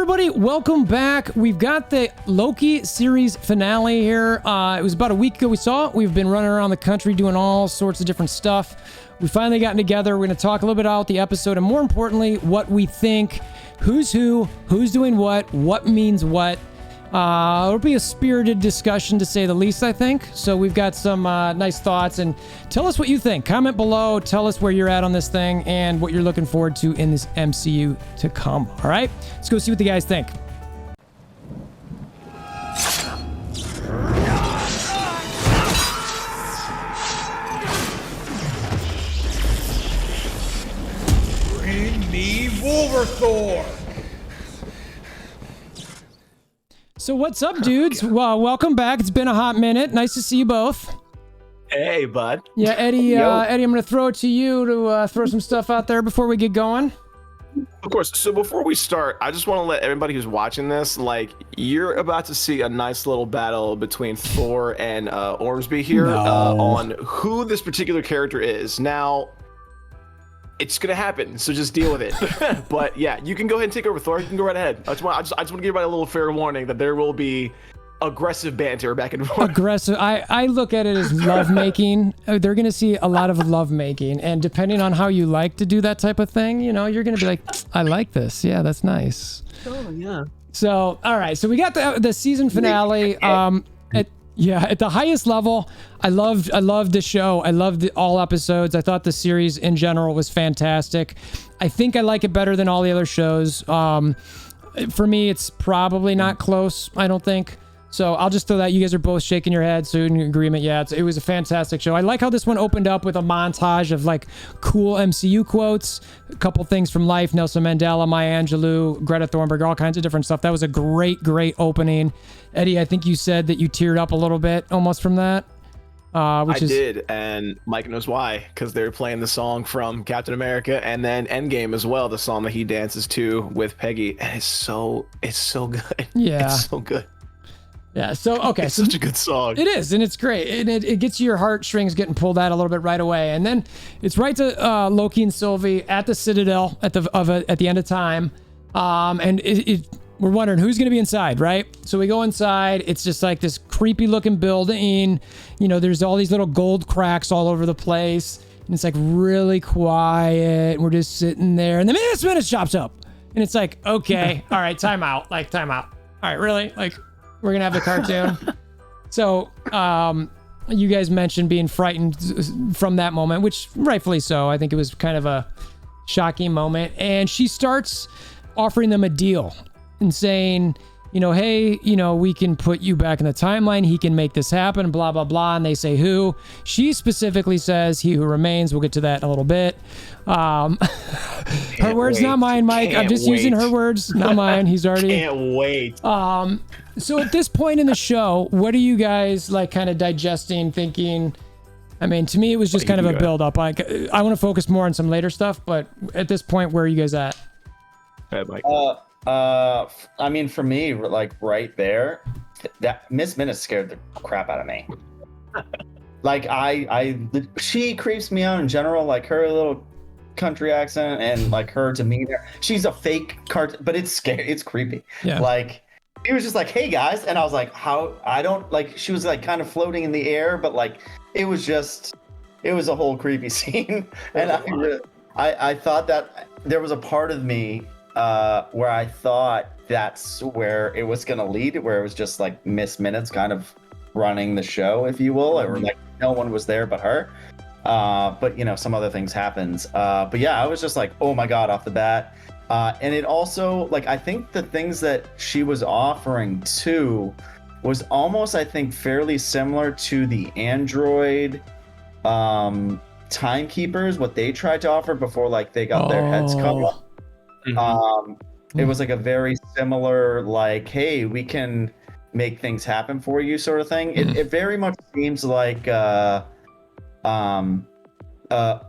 everybody, welcome back. We've got the Loki series finale here. It was about a week ago we saw it. We've been running around the country doing all sorts of different stuff. We finally gotten together. We're going to talk a little bit about the episode and more importantly, what we think, who's doing what means what. It'll be a spirited discussion to say the least, I think. So we've got some nice thoughts, and tell us what you think. Comment below, tell us where you're at on this thing and what you're looking forward to in this MCU to come. All right, let's go see what the guys think. Bring me Wolverthor! So what's up, dudes? Well, welcome back. It's been a hot minute. Nice to see you both. Hey, bud. Yeah, Eddie, Eddie, I'm going to throw it to you to throw some stuff out there before we get going. Of course. So before we start, I just want to let everybody who's watching this, like, you're about to see a nice little battle between Thor and Ormsby here on who this particular character is. Now, it's gonna happen, so just deal with it. But yeah, you can go ahead and take over, Thor. You can go right ahead. I just want to give everybody a little fair warning that there will be aggressive banter back and forth. Aggressive. I look at it as lovemaking. They're gonna see a lot of lovemaking, and depending on how you like to do that type of thing, you know, you're gonna be like, I like this. Yeah, that's nice. Oh yeah. So all right, so we got the season finale. At the highest level, I loved the show. I loved all episodes. I thought the series in general was fantastic. I think I like it better than all the other shows. For me, it's probably not close, I don't think. So I'll just throw that. You guys are both shaking your heads, so in agreement. Yeah, it was a fantastic show. I like how this one opened up with a montage of like cool MCU quotes, a couple things from life, Nelson Mandela, Maya Angelou, Greta Thunberg, all kinds of different stuff. That was a great opening. Eddie, I think you said that you teared up a little bit almost from that. I did, and Mike knows why, because they were playing the song from Captain America and then Endgame as well, the song that he dances to with Peggy, and it's so good. Yeah, it's so good. Yeah, so okay, it's such a good song. It is, and it's great, and it gets your heartstrings getting pulled out a little bit right away, and then it's right to Loki and Sylvie at the Citadel at the end of time, and we're wondering who's going to be inside, right? So we go inside. It's just like this creepy looking building. You know, there's all these little gold cracks all over the place, and it's like really quiet. We're just sitting there, and then this minute chops up, and it's like, okay, all right, time out. All right, really, like. We're going to have the cartoon. So, you guys mentioned being frightened from that moment, which rightfully so. I think it was kind of a shocking moment. And she starts offering them a deal and saying, you know, hey, you know, we can put you back in the timeline. He can make this happen, blah, blah, blah. And they say who. She specifically says he who remains. We'll get to that in a little bit. Her words, not mine, Mike. I'm just using her words, not mine. He's already... Can't wait. So at this point in the show, what are you guys like kind of digesting, thinking? I mean, to me, it was just kind of a build up. Like, I want to focus more on some later stuff, but at this point, where are you guys at? Hey, Mike. I mean, for me, like right there, that Miss Minute scared the crap out of me. Like she creeps me out in general, like her little country accent and like her demeanor. She's a fake cartoon, but it's scary. It's creepy. Yeah. Like he was just like, "Hey guys," and I was like, "How?" I don't like. She was like kind of floating in the air, but like it was a whole creepy scene. And I thought that there was a part of me where I thought that's where it was going to lead, where it was just like Miss Minutes kind of running the show, if you will, or like no one was there but her. But you know, some other things happens. But yeah, I was just like, oh my God, off the bat. And it also, like, I think the things that she was offering too was almost, I think, fairly similar to the Android timekeepers, what they tried to offer before, like, they got their heads cut off. It was like a very similar, like, hey, we can make things happen for you sort of thing. It very much seems like a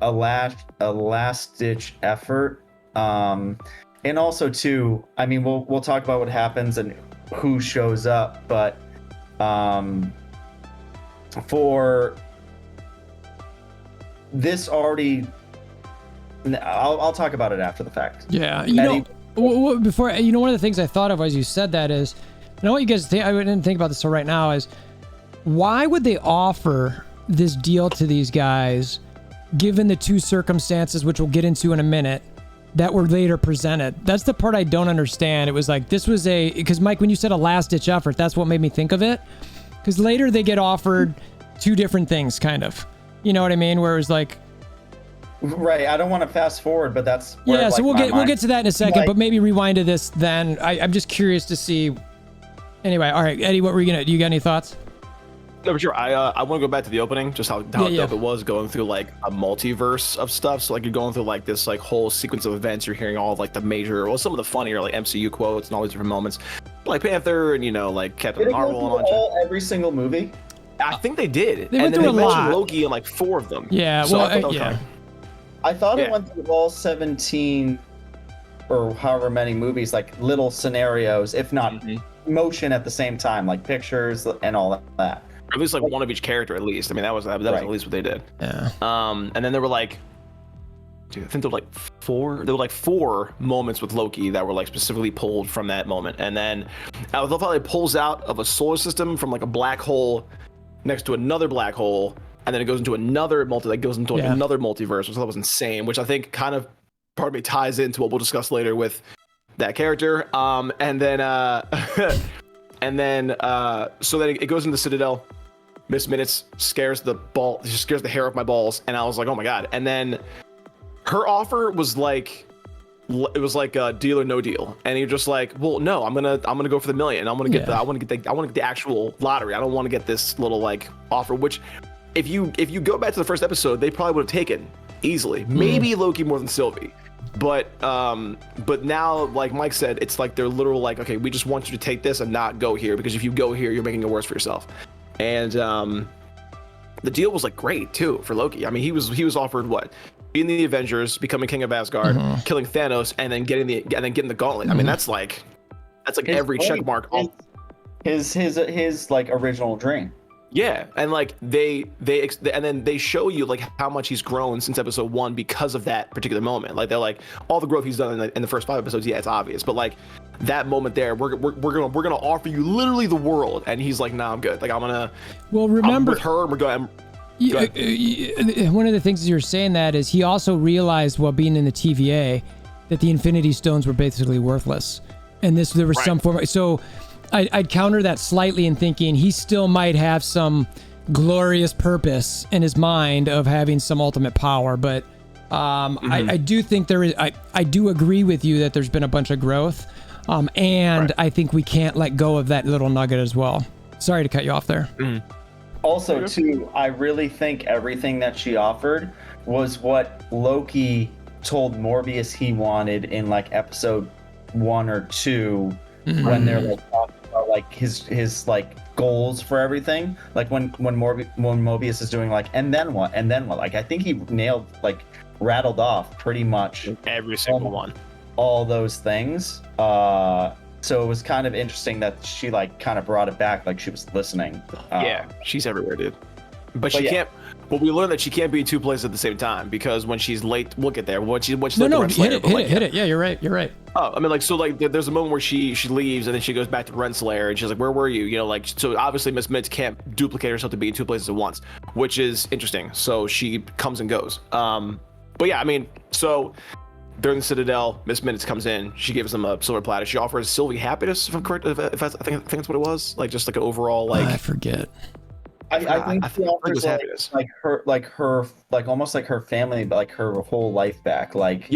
last ditch effort. And also too, I mean, we'll talk about what happens and who shows up, but for this already, I'll talk about it after the fact. Yeah, you know, before, one of the things I thought of as you said that is, and I want you guys to think, I didn't think about this till right now, is why would they offer this deal to these guys, given the two circumstances, which we'll get into in a minute, that were later presented? That's the part I don't understand. It was like, this was because Mike, when you said a last ditch effort, that's what made me think of it. Because later they get offered two different things, kind of. You know what I mean? Where it was like, right. I don't want to fast forward, but that's where, yeah. So we'll get to that in a second, like, but maybe rewind to this then. I'm just curious to see. Anyway, all right, Eddie, do you got any thoughts? No, for sure. I want to go back to the opening, just how dope it was going through like a multiverse of stuff. So like you're going through like this like whole sequence of events. You're hearing all of like the major, well, some of the funnier like MCU quotes and all these different moments, like Panther and like Captain Marvel and every single movie. I think they did. They went through a lot. Mentioned Loki in like 4 of them. Yeah. So I thought it went through all 17 or however many movies, like little scenarios, if not motion at the same time, like pictures and all that. Or at least like one of each character, at least. I mean, that was at least what they did. Yeah. And then there were like, dude, I think there were like 4. There were like 4 moments with Loki that were like specifically pulled from that moment. And then I love how it pulls out of a solar system from like a black hole next to another black hole, and then it goes into another another multiverse, which I thought was insane. Which I think kind of part of me ties into what we'll discuss later with that character. And then so then it goes into the Citadel. Miss Minutes scares the hair off my balls, and I was like, oh my god. And then her offer was like, it was like a deal or no deal, and you're just like, well, no, I'm gonna go for the million. I want to get the actual lottery. I don't want to get this little like offer. Which, if you go back to the first episode, they probably would have taken easily. Maybe Loki more than Sylvie. But now, like Mike said, it's like they're literal like, okay, we just want you to take this and not go here, because if you go here, you're making it worse for yourself. And the deal was like great too for Loki. I mean, he was offered what? Being the Avengers, becoming King of Asgard, killing Thanos, and then getting the gauntlet. I mean, that's like every check mark. His like original dream. Yeah, and like and then they show you like how much he's grown since episode 1 because of that particular moment. Like they're like, all the growth he's done in the first 5 episodes, yeah, it's obvious, but like that moment there, we're gonna offer you literally the world, and he's like, nah, I'm good. Like I'm with her, and we're going. One of the things you're saying that is he also realized while being in the TVA that the Infinity Stones were basically worthless, and there was some form. So I'd counter that slightly in thinking he still might have some glorious purpose in his mind of having some ultimate power, but I do think there is. I do agree with you that there's been a bunch of growth, and I think we can't let go of that little nugget as well. Sorry to cut you off there. Also, too, I really think everything that she offered was what Loki told Morbius he wanted in like episode 1 or 2, when they're like talking about like his like goals for everything. Like when Mobius is doing like, and then what? Like I think he rattled off pretty much every single one, all those things. So it was kind of interesting that she like kind of brought it back, like she was listening. Yeah, she's everywhere, dude. But she can't. Well, we learned that she can't be in 2 places at the same time, because when she's late, we'll get there. When she's late, hit it. Yeah, you're right. Oh, I mean, like, so like there's a moment where she leaves and then she goes back to Renslayer and she's like, where were you? You know, like, so obviously Miss Minutes can't duplicate herself to be in 2 places at once, which is interesting. So she comes and goes. But yeah, I mean, so during the Citadel, Miss Minutes comes in. She gives them a silver platter. She offers Sylvie happiness, if I'm correct. I think that's what it was. Like just like an overall like. I forget. I think she offers like almost like her family, but like her whole life back. Like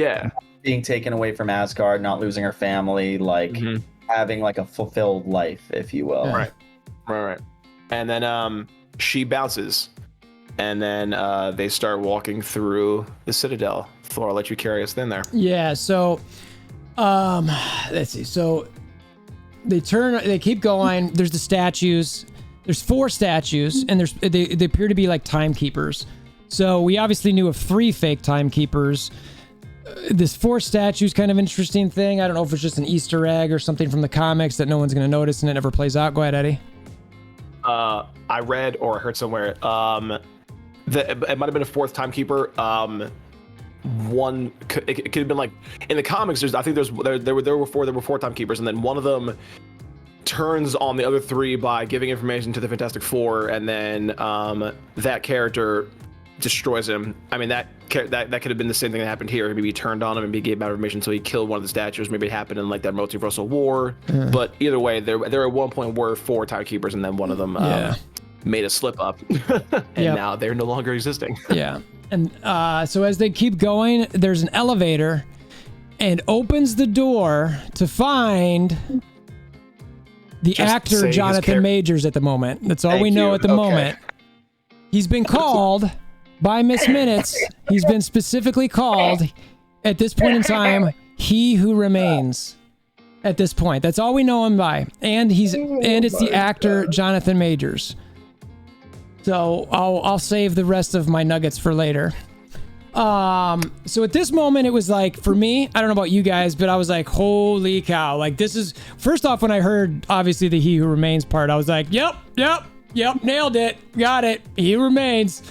being taken away from Asgard, not losing her family, like having like a fulfilled life, if you will. Right. And then she bounces, and then they start walking through the Citadel. Thor, I'll let you carry us in there. Yeah, so let's see. So they keep going. There's the statues. There's 4 statues, and they appear to be like timekeepers. So we obviously knew of 3 fake timekeepers. This 4 statues kind of interesting thing. I don't know if it's just an Easter egg or something from the comics that no one's going to notice and it never plays out. Go ahead, Eddie. I read or heard somewhere that it might have been a 4th timekeeper. one. It could have been like in the comics. I think there were four timekeepers, and then one of them turns on the other three by giving information to the Fantastic Four, and then that character destroys him. I mean, that could have been the same thing that happened here. Maybe he turned on him and he gave bad information, so he killed one of the statues. Maybe it happened in like that multiversal war. But either way, there at one point were 4 timekeepers, and then one of them made a slip up, and now they're no longer existing. Yeah. And so as they keep going, there's an elevator, and opens the door to find the actor Jonathan Majors at the moment. That's all we know at the moment. He's been called by Miss Minutes. He's been specifically called at this point in time, He Who Remains. At this point, that's all we know him by, and it's the actor Jonathan Majors. So I'll save the rest of my nuggets for later. So at this moment, it was like, for me, I don't know about you guys, but I was like, holy cow. Like, this is, first off, when I heard, obviously, the He Who Remains part, I was like, yep, nailed it. Got it. He remains.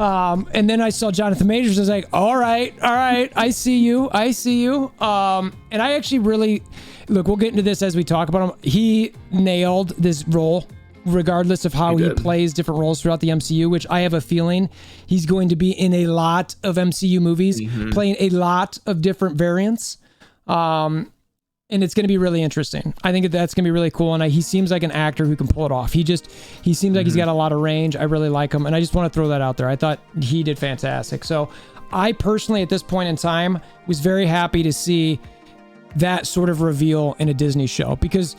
And then I saw Jonathan Majors. I was like, all right. I see you. And I actually really, look, we'll get into this as we talk about him. He nailed this role, regardless of how he plays different roles throughout the MCU, which I have a feeling he's going to be in a lot of MCU movies, playing a lot of different variants. And it's going to be really interesting. I think that's going to be really cool. And he seems like an actor who can pull it off. He seems like he's got a lot of range. I really like him. And I just want to throw that out there. I thought he did fantastic. So I personally, at this point in time, was very happy to see that sort of reveal in a Disney show, because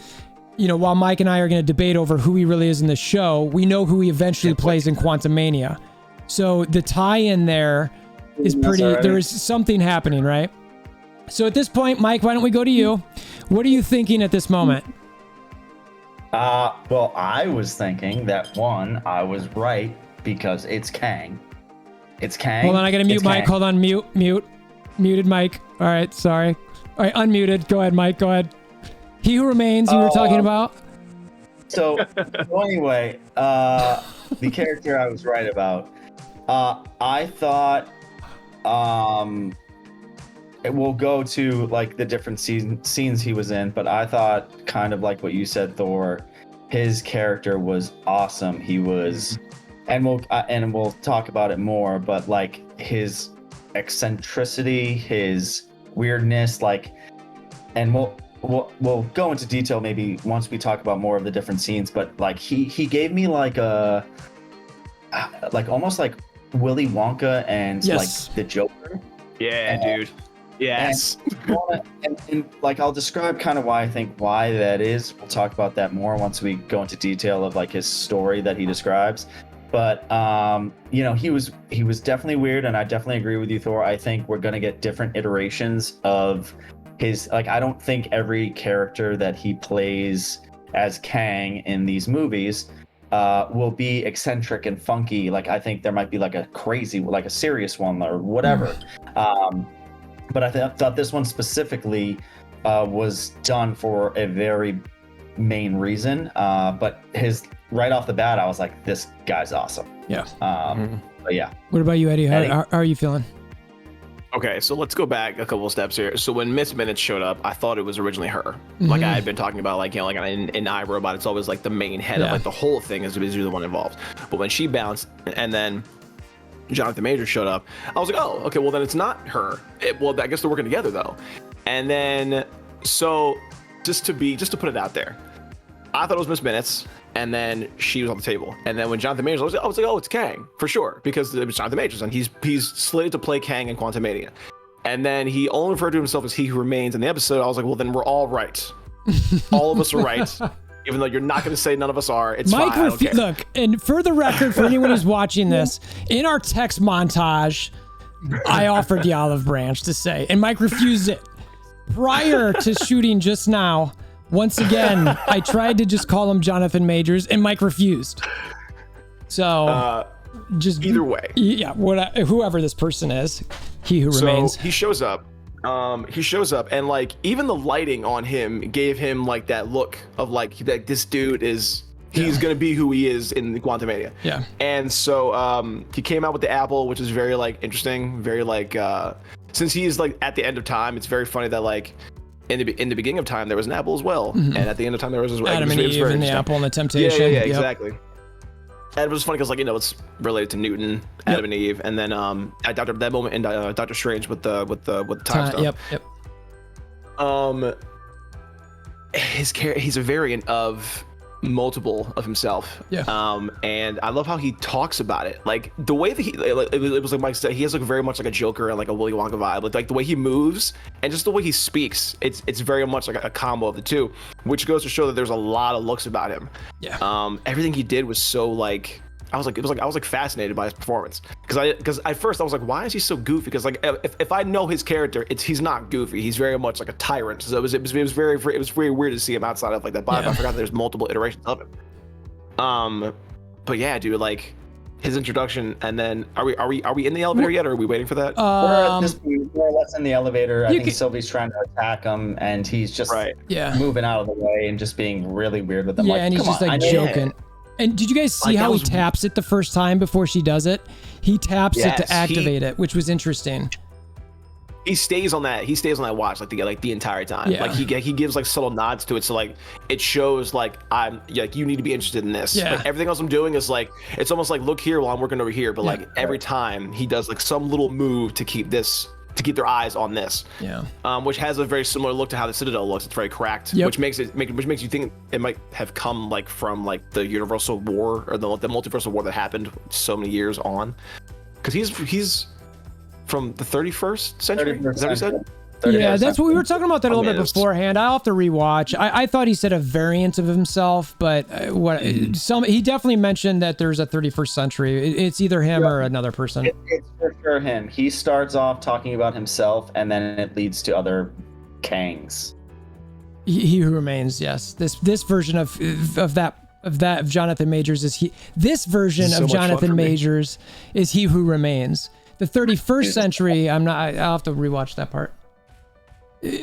while Mike and I are going to debate over who he really is in the show, we know who he eventually plays in Quantumania. So the tie-in there is pretty, there is something happening, right? So at this point, Mike, why don't we go to you? What are you thinking at this moment? Well, I was thinking that I was right, because it's Kang. It's Kang. Hold on, I got to mute Mike. Hold on, muted Mike. All right, sorry. All right, unmuted. Go ahead, Mike, go ahead. He Who Remains, you were talking about? So anyway, the character I was right about. I thought it will go to like the different scenes he was in, but I thought, kind of like what you said, Thor, his character was awesome. He was, and we'll talk about it more, but like his eccentricity, his weirdness, like, and we'll go into detail maybe once we talk about more of the different scenes, but like he gave me like a almost like Willy Wonka and like the Joker. Yeah, dude. Yes. And like I'll describe kind of why I think why that is. We'll talk about that more once we go into detail of like his story that he describes. But he was definitely weird, and I definitely agree with you, Thor. I think we're gonna get different iterations of his, like, I don't think every character that he plays as Kang in these movies will be eccentric and funky. Like, I think there might be like a crazy, like a serious one or whatever. But I thought this one specifically was done for a very main reason. But right off the bat, I was like, this guy's awesome. Yeah. But yeah. What about you, Eddie? How are you feeling? Okay, so let's go back a couple of steps here. So when Miss Minutes showed up, I thought it was originally her. Like I had been talking about, like, like in iRobot, it's always like the main head of like the whole thing is usually the one involved. But when she bounced and then Jonathan Majors showed up, I was like, oh, okay, well then it's not her. Well, I guess they're working together though. And then, so just to put it out there, I thought it was Miss Minutes, and then she was on the table. And then when Jonathan Majors, I was like, oh, it's Kang for sure, because it was Jonathan Majors, and he's slated to play Kang in Quantumania. And then he only referred to himself as He Who Remains in the episode. I was like, well, then we're all right. All of us are right. Even though you're not going to say none of us are, it's Mike, fine. I don't care. Look, and for the record, for anyone who's watching this, in our text montage, I offered the olive branch to say, and Mike refused it. Prior to shooting just now, once again, I tried to just call him Jonathan Majors, and Mike refused. So, just either way, yeah. Whoever this person is, He Who Remains. So he shows up. And like even the lighting on him gave him like that look of like that this dude is He's gonna be who he is in the Quantumania. Yeah. And so he came out with the apple, which is very like interesting, very like since he's like at the end of time, it's very funny that like in the beginning of time there was an apple as well, and at the end of time there was as well. Adam and Eve and the apple and the temptation. Yeah, Yep. exactly. And it was funny because like it's related to Newton, Adam and Eve, and then at that moment in Doctor Strange with the time stone. Yep. He's a variant of multiple of himself. Yeah. And I love how he talks about it. Like the way that it was like Mike said, he has like very much like a Joker and like a Willy Wonka vibe. Like the way he moves and just the way he speaks, it's very much like a combo of the two, which goes to show that there's a lot of looks about him. Yeah. Everything he did was so like I was like fascinated by his performance because at first I was like, why is he so goofy? Because like if I know his character, he's not goofy. He's very much like a tyrant. So it was very weird to see him outside of like that body. Yeah. I forgot that there's multiple iterations of him. But yeah, dude, like his introduction, and then are we in the elevator yet, or are we waiting for that? We're at this point more or less in the elevator. I think Sylvie's trying to attack him, and he's just moving out of the way and just being really weird with them. Yeah, like, and he's just like joking. And did you guys see how he taps it the first time before she does it? He taps it to activate it, which was interesting. He stays on that watch like the entire time. Yeah. Like he gives like subtle nods to it, so like it shows like I'm like you need to be interested in this. Yeah. Like everything else I'm doing is like it's almost like look here while I'm working over here, but like every time he does like some little move to keep their eyes on this. Yeah. Which has a very similar look to how the Citadel looks. It's very cracked, which makes you think it might have come like from like the Universal War or the multiversal war that happened so many years on, because he's from the 31st century. Is that what he said? Yeah, that's what we were talking about that a little bit beforehand. I'll have to rewatch. I thought he said a variant of himself, but he definitely mentioned that there's a 31st century. It's either him or another person. It's for sure him. He starts off talking about himself, and then it leads to other Kangs. He who remains. Yes, this version of Jonathan Majors is he. This version of Jonathan Majors is he who remains. The 31st century. I'll have to rewatch that part.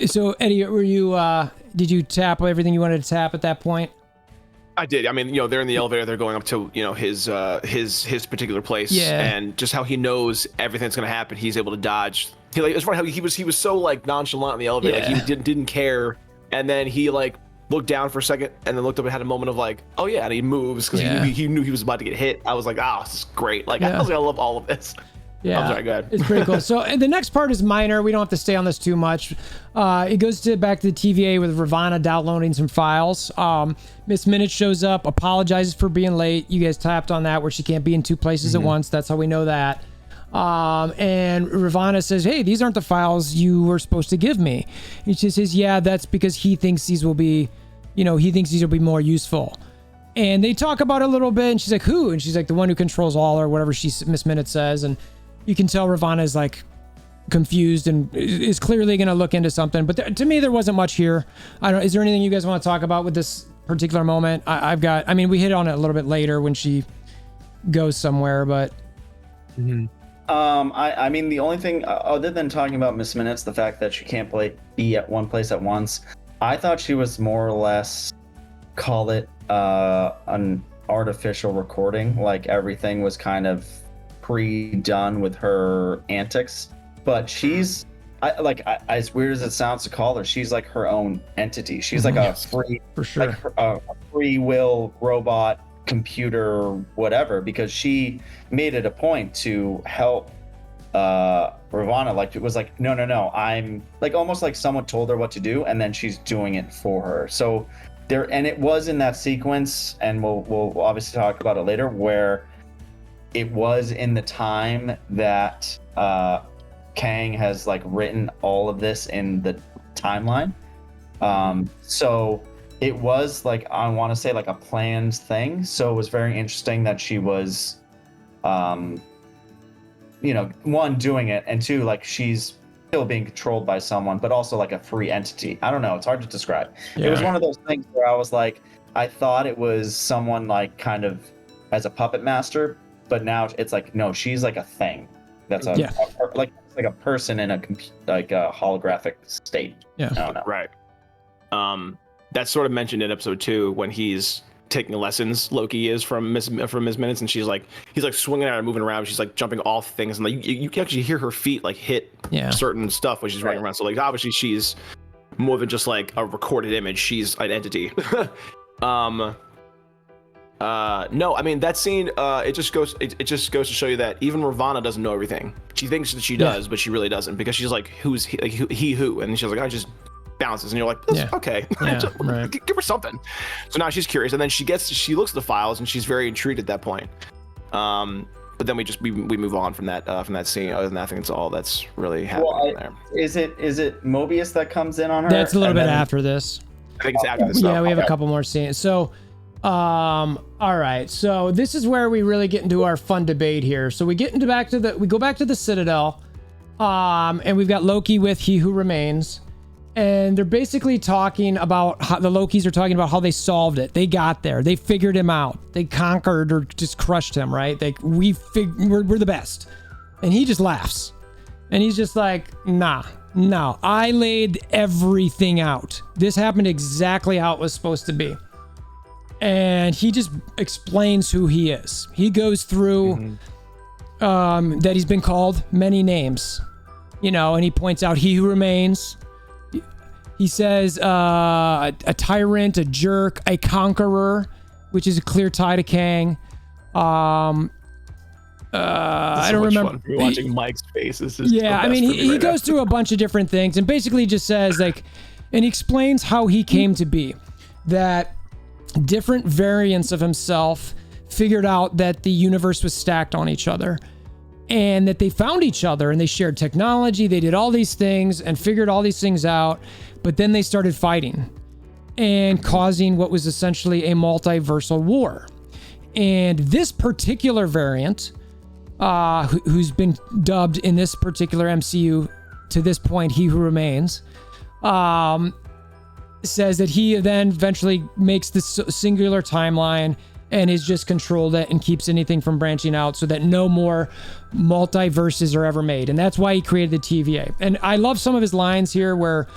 So Eddie, did you tap everything you wanted to tap at that point? I did. I mean, they're in the elevator. They're going up to his particular place, and just how he knows everything that's gonna happen. He's able to dodge. It's funny how he was so like nonchalant in the elevator. Yeah. Like he didn't care, and then he like looked down for a second, and then looked up and had a moment of like, oh yeah, and he moves because he knew he was about to get hit. I was like, this is great. Like I was like, I love all of this. Yeah, I'm sorry, go ahead. It's pretty cool. So and the next part is minor. We don't have to stay on this too much. It goes back to the TVA with Ravonna downloading some files. Miss Minute shows up, apologizes for being late. You guys tapped on that where she can't be in two places at once. That's how we know that. And Ravonna says, hey, these aren't the files you were supposed to give me. And she says, yeah, that's because he thinks these will be more useful. And they talk about it a little bit, and she's like, who? And she's like, the one who controls all, or whatever Miss Minute says. And you can tell Ravonna is like confused and is clearly going to look into something. But to me, there wasn't much here. Is there anything you guys want to talk about with this particular moment? We hit on it a little bit later when she goes somewhere, but. I mean, the only thing other than talking about Miss Minutes, the fact that she can't be at one place at once, I thought she was more or less, call it an artificial recording. Like everything was kind of pre-done with her antics, but she's as weird as it sounds to call her, she's like her own entity. She's like a free, for sure, like a free will robot, computer, whatever, because she made it a point to help Ravonna. Like it was like, no, I'm like almost like someone told her what to do, and then she's doing it for her. So there, and it was in that sequence, and we'll obviously talk about it later, where it was in the time that Kang has like written all of this in the timeline. So it was like, I want to say like a planned thing. So it was very interesting that she was, one, doing it, and two, like she's still being controlled by someone, but also like a free entity. I don't know. It's hard to describe. Yeah. It was one of those things where I was like, I thought it was someone like kind of as a puppet master, but now it's like, no, she's like a thing. That's like a person in a holographic state. Yeah. I don't know. Right. That's sort of mentioned in episode 2 when he's taking lessons. Loki is from Miss Minutes, and he's like swinging out and moving around. She's like jumping off things, and like you can actually hear her feet like hit certain stuff when she's running around. So like obviously she's more than just like a recorded image. She's an entity. No, I mean that scene. It just goes to show you that even Ravonna doesn't know everything. She thinks that she does, but she really doesn't, because she's like, who's he? Like who? And she's like, I just bounces, and you're like, okay, give her something. So now she's curious, and then she looks at the files, and she's very intrigued at that point. But then we move on from that scene. Other than that, I think it's all that's really happening there. Is it Mobius that comes in on her? That's a little bit after this. I think it's after this. Yeah, we have a couple more scenes. So, all right. So this is where we really get into our fun debate here. So we go back to the Citadel, and we've got Loki with He Who Remains, and they're basically talking about how the Lokis are talking about how they solved it. They got there. They figured him out. They conquered or just crushed him. Right? We're the best, and he just laughs, and he's just like, nah. No, I laid everything out. This happened exactly how it was supposed to be. And he just explains who he is. He goes through that he's been called many names, and he points out He Who Remains. He says a tyrant, a jerk, a conqueror, which is a clear tie to Kang. I don't remember. Watching Mike's face. I mean, he goes through a bunch of different things and basically just says and he explains how he came to be. That different variants of himself figured out that the universe was stacked on each other, and that they found each other and they shared technology. They did all these things and figured all these things out, but then they started fighting and causing what was essentially a multiversal war. And this particular variant, who's been dubbed in this particular MCU to this point, He Who Remains, says that he then eventually makes this singular timeline and has just controlled it and keeps anything from branching out so that no more multiverses are ever made. And that's why he created the TVA. And I love some of his lines here where,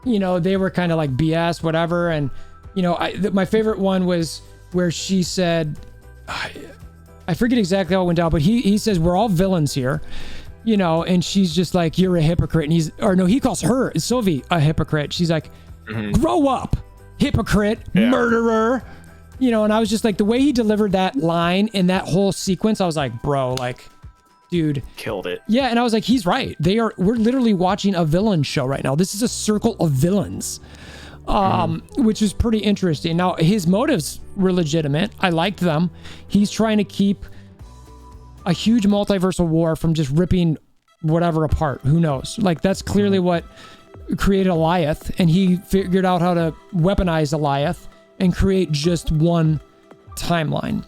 they were kind of like BS, whatever. And, my favorite one was where she said, I forget exactly how it went down, but he says, we're all villains here, and she's just like, you're a hypocrite. And he calls her, Sylvie, a hypocrite. She's like, grow up, hypocrite, murderer, and I was just like, the way he delivered that line in that whole sequence, I was like, bro, like, dude. Killed it. Yeah, and I was like, he's right. We're literally watching a villain show right now. This is a circle of villains. Which is pretty interesting. Now, his motives were legitimate. I liked them. He's trying to keep a huge multiversal war from just ripping whatever apart. Who knows? Like, that's clearly what created Alioth, and he figured out how to weaponize Alioth and create just one timeline.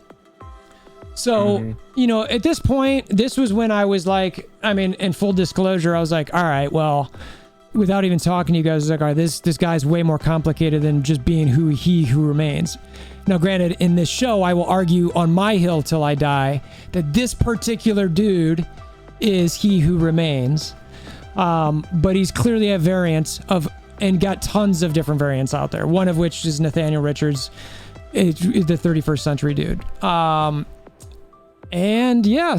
So, at this point, this was when I was like, I mean, in full disclosure, I was like, all right, well, without even talking to you guys, I was like, all right, this guy's way more complicated than just being He Who Remains. Now, granted, in this show, I will argue on my hill till I die that this particular dude is He Who Remains. But he's clearly a variant and got tons of different variants out there. One of which is Nathaniel Richards, is the 31st century dude.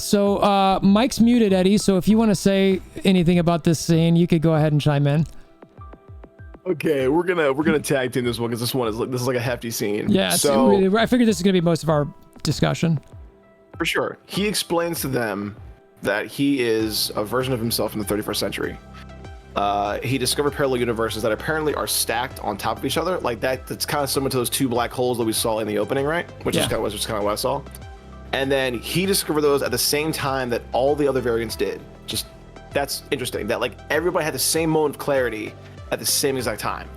So Mike's muted, Eddie. So if you want to say anything about this scene, you could go ahead and chime in. Okay, we're gonna tag team this one because this is like a hefty scene. Yeah. So I figured this is gonna be most of our discussion. For sure, he explains to them that he is a version of himself in the 31st century. He discovered parallel universes that apparently are stacked on top of each other, like that. That's kind of similar to those two black holes that we saw in the opening, right? Which is kind of what I saw. And then he discovered those at the same time that all the other variants did. Just that's interesting. That like everybody had the same moment of clarity at the same exact time.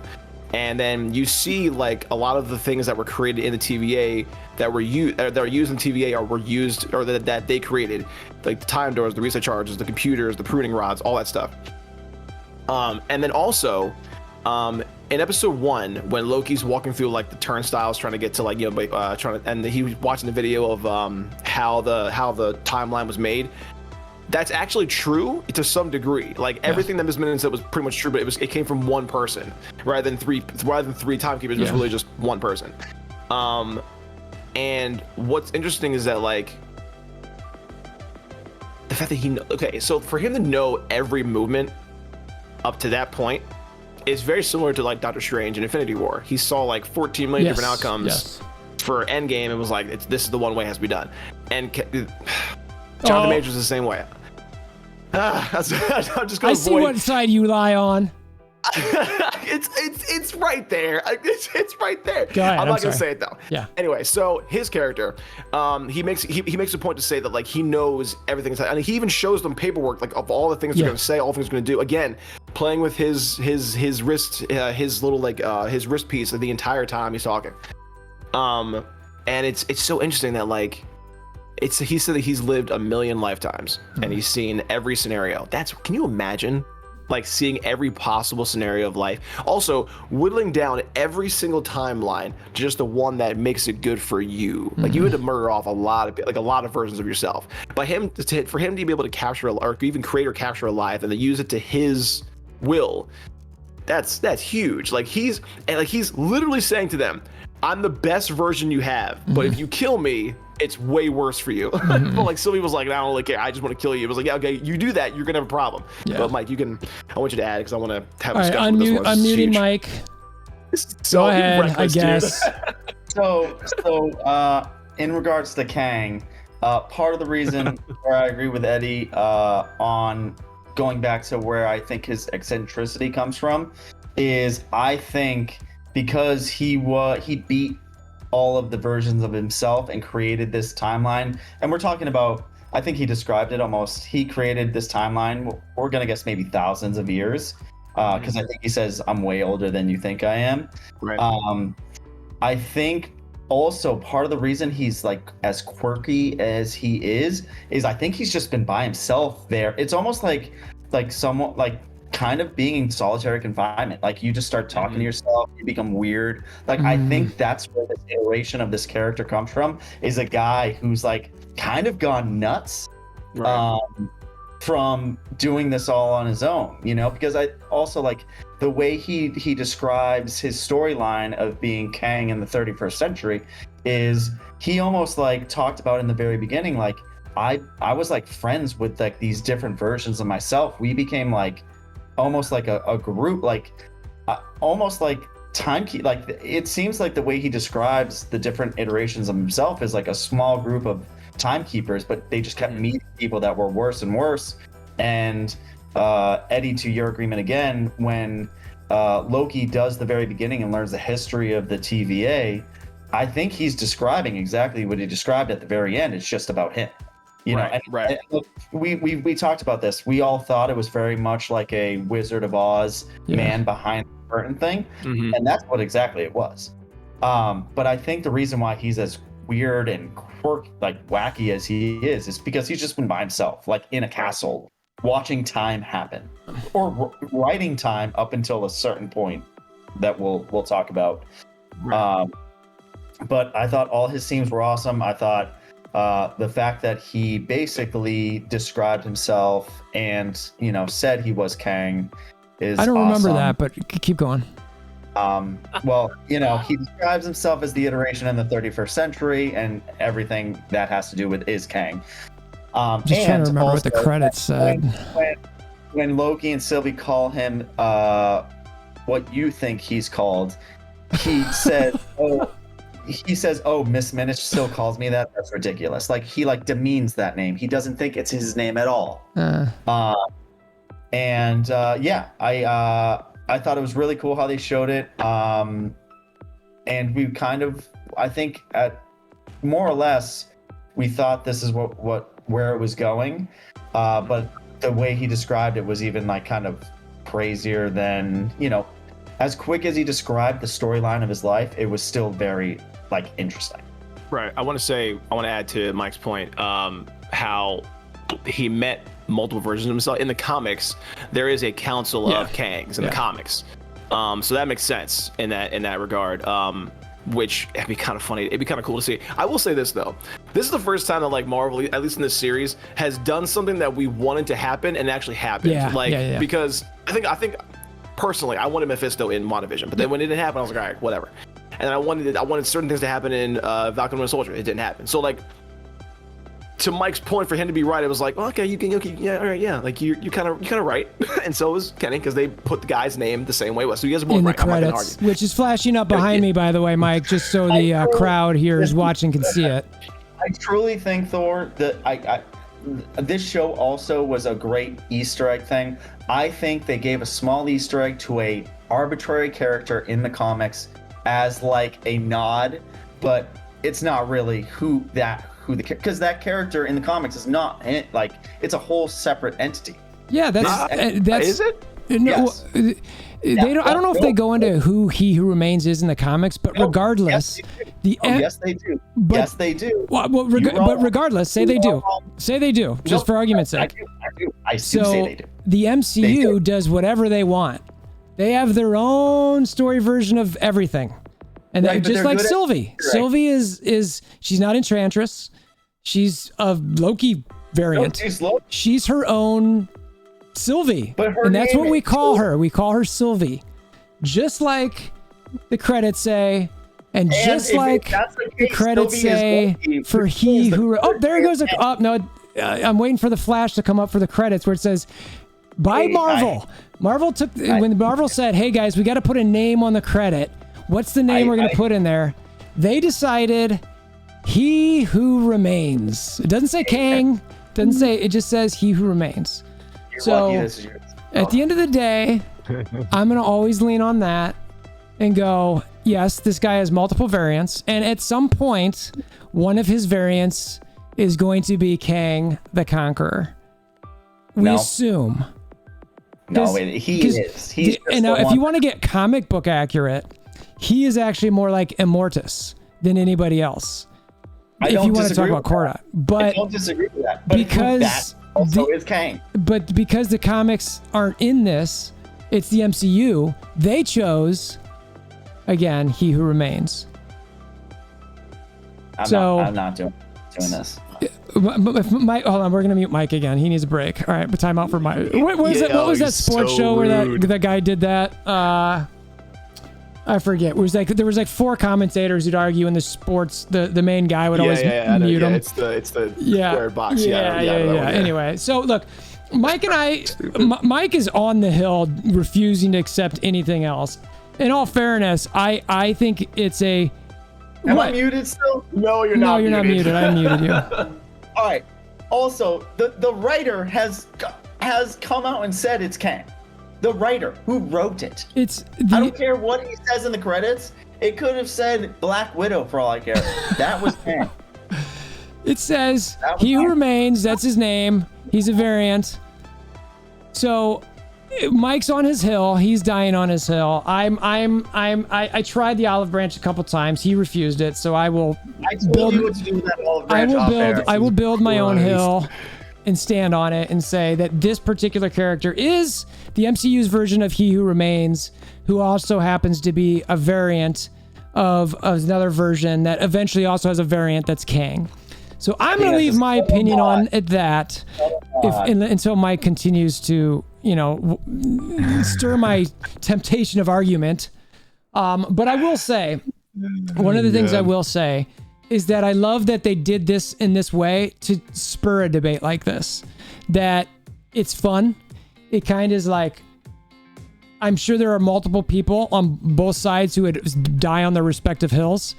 And then you see like a lot of the things that were created in the TVA that are used in TVA were used or that they created, like the time doors, the reset charges, the computers, the pruning rods, all that stuff. And then also, in episode 1, when Loki's walking through like the turnstiles trying to get to like and he was watching the video of how the timeline was made. That's actually true to some degree. Like everything that Ms. Minton said was pretty much true, but it came from one person rather than three timekeepers. It was really just one person. And what's interesting is that like the fact that okay, so for him to know every movement up to that point is very similar to like Doctor Strange in Infinity War. He saw like 14 million different outcomes for Endgame and was like, this is the one way it has to be done. And Jonathan Majors is the same way. I'm just gonna I see what side you lie on. it's right there. It's right there. Go ahead, I'm not gonna say it though. Yeah. Anyway, so his character, he makes a point to say that like he knows everything. And he even shows them paperwork like of all the things they're gonna say, all the things they're gonna do. Again, playing with his wrist, his little like his wrist piece the entire time he's talking. And it's so interesting that like he said that he's lived 1 million lifetimes and he's seen every scenario. Can you imagine? Like seeing every possible scenario of life. Also, whittling down every single timeline to just the one that makes it good for you. Like you had to murder off a lot of versions of yourself. But for him to be able to capture or even create or capture a life and then use it to his will, that's huge. Like he's literally saying to them, I'm the best version you have, but if you kill me, it's way worse for you. But like Sylvie was like, I don't really care. I just want to kill you. It was like, yeah, okay, you do that, you're gonna have a problem. Yeah. But Mike, I want you to add because I want to have a discussion with this one. I'm muting Mike. Go ahead, I guess. So in regards to Kang, part of the reason where I agree with Eddie on going back to where I think his eccentricity comes from is I think because he beat all of the versions of himself and created this timeline. And we're talking about, I think he described it almost, he created this timeline, we're gonna guess maybe thousands of years, because I think he says, I'm way older than you think I am. Right. I think also part of the reason he's like as quirky as he is I think he's just been by himself there. It's almost like somewhat like kind of being in solitary confinement. Like you just start talking to yourself, you become weird. Like I think that's where this iteration of this character comes from, is a guy who's like kind of gone nuts from doing this all on his own, you know, because I also like the way he describes his storyline of being Kang in the 31st century is he almost like talked about in the very beginning, like I was like friends with like these different versions of myself. We became like almost like a group, like almost like timekeep. Like it seems like the way he describes the different iterations of himself is like a small group of timekeepers, but they just kept meeting people that were worse and worse. And Eddie, to your agreement again, when Loki does the very beginning and learns the history of the TVA, I think he's describing exactly what he described at the very end. It's just about him. You know, and look, we talked about this. We all thought it was very much like a Wizard of Oz man behind the curtain thing, and that's what exactly it was. But I think the reason why he's as weird and wacky as he is because he's just been by himself, like in a castle, watching time happen, or writing time up until a certain point that we'll talk about. But I thought all his scenes were awesome. I thought the fact that he basically described himself and, you know, said he was Kang is I don't awesome. remember that, but keep going. Well, you know, he describes himself as the iteration in the 31st century, and everything that has to do with is Kang. Just trying to remember what the credits said. When Loki and Sylvie call him what you think he's called, he said, oh, Miss Minute still calls me that? That's ridiculous. Like, he, like, demeans that name. He doesn't think it's his name at all. I thought it was really cool how they showed it. And we kind of, I think, at more or less, we thought this is where it was going. But the way he described it was even, like, kind of crazier than, you know, as quick as he described the storyline of his life, it was still very, like, interesting. Right. I want to add to Mike's point, how he met multiple versions of himself. In the comics, there is a council of Kangs in the comics. So that makes sense in that regard. Which it'd be kind of funny. It'd be kind of cool to see. I will say this though. This is the first time that like Marvel, at least in this series, has done something that we wanted to happen and actually happened. Because I think personally, I wanted Mephisto in WandaVision, but then when it didn't happen, I was like, all right, whatever. and I wanted certain things to happen in Falcon and Winter Soldier. It didn't happen. So like, to Mike's point, for him to be right, it was like, well, okay, yeah, all right, yeah, like you kind of right, and so was Kenny, because they put the guy's name the same way it was. So you guys are both in right. the credits, which is flashing up behind me, by the way, Mike, just so the crowd here is watching can see it. I truly think, Thor, that this show also was a great Easter egg thing. I think they gave a small Easter egg to a arbitrary character in the comics as like a nod, but it's not really because that character in the comics is not like, it's a whole separate entity. Yeah, that's is it? No, Yes. I don't know if they go into who He Who Remains is in the comics, but regardless, yes, they do. Yes, they do. But regardless, say they do. Say they do, just for argument's sake. I do say they do. The MCU does whatever they want. They have their own story version of everything. And just like Sylvie. Sylvie is she's not Enchantress. She's a Loki variant. No, she's her own Sylvie. And that's what we call her. We call her Sylvie. Just like the credits say, and just like the credits say for He Who... Oh, there goes. I'm waiting for the flash to come up for the credits where it says, by Marvel. When Marvel said, hey guys, we got to put a name on the credit. What's the name we're going to put in there? They decided He Who Remains. It doesn't say Kang. It just says He Who Remains. So at the end of the day, I'm going to always lean on that and go, yes, this guy has multiple variants. And at some point, one of his variants is going to be Kang the Conqueror. We assume. No, he is. And now, if you want to get comic book accurate, he is actually more like Immortus than anybody else. If you want to talk about Korra, but I don't disagree with that. But because that also is Kang. But because the comics aren't in this, it's the MCU. They chose, again, He Who Remains. I'm not doing this. Mike, hold on, we're gonna mute Mike again. He needs a break. All right, but time out for Mike. What was that sports show where that guy did that? I forget. It was like there was like 4 commentators who'd argue in the sports. The main guy would always mute him. It's the square box. Yeah. Anyway, so look, Mike is on the hill, refusing to accept anything else. In all fairness, I think it's a. Am I muted still? No, you're not. No, you're not muted. I muted you. All right. Also, the writer has come out and said it's Kang. The writer who wrote it. I don't care what he says in the credits. It could have said Black Widow for all I care. That was Kang. It says He Who Remains. That's his name. He's a variant. So Mike's on his hill. He's dying on his hill. I tried the olive branch a couple times. He refused it. So I will. I told you what to do with that olive branch. I will build my own hill and stand on it and say that this particular character is the MCU's version of He Who Remains, who also happens to be a variant of another version that eventually also has a variant that's Kang. So I'm going to leave my opinion on at that until Mike continues to, stir my temptation of argument. But I will say, one of the things I will say is that I love that they did this in this way to spur a debate like this. That it's fun. It kind of is like, I'm sure there are multiple people on both sides who would die on their respective hills.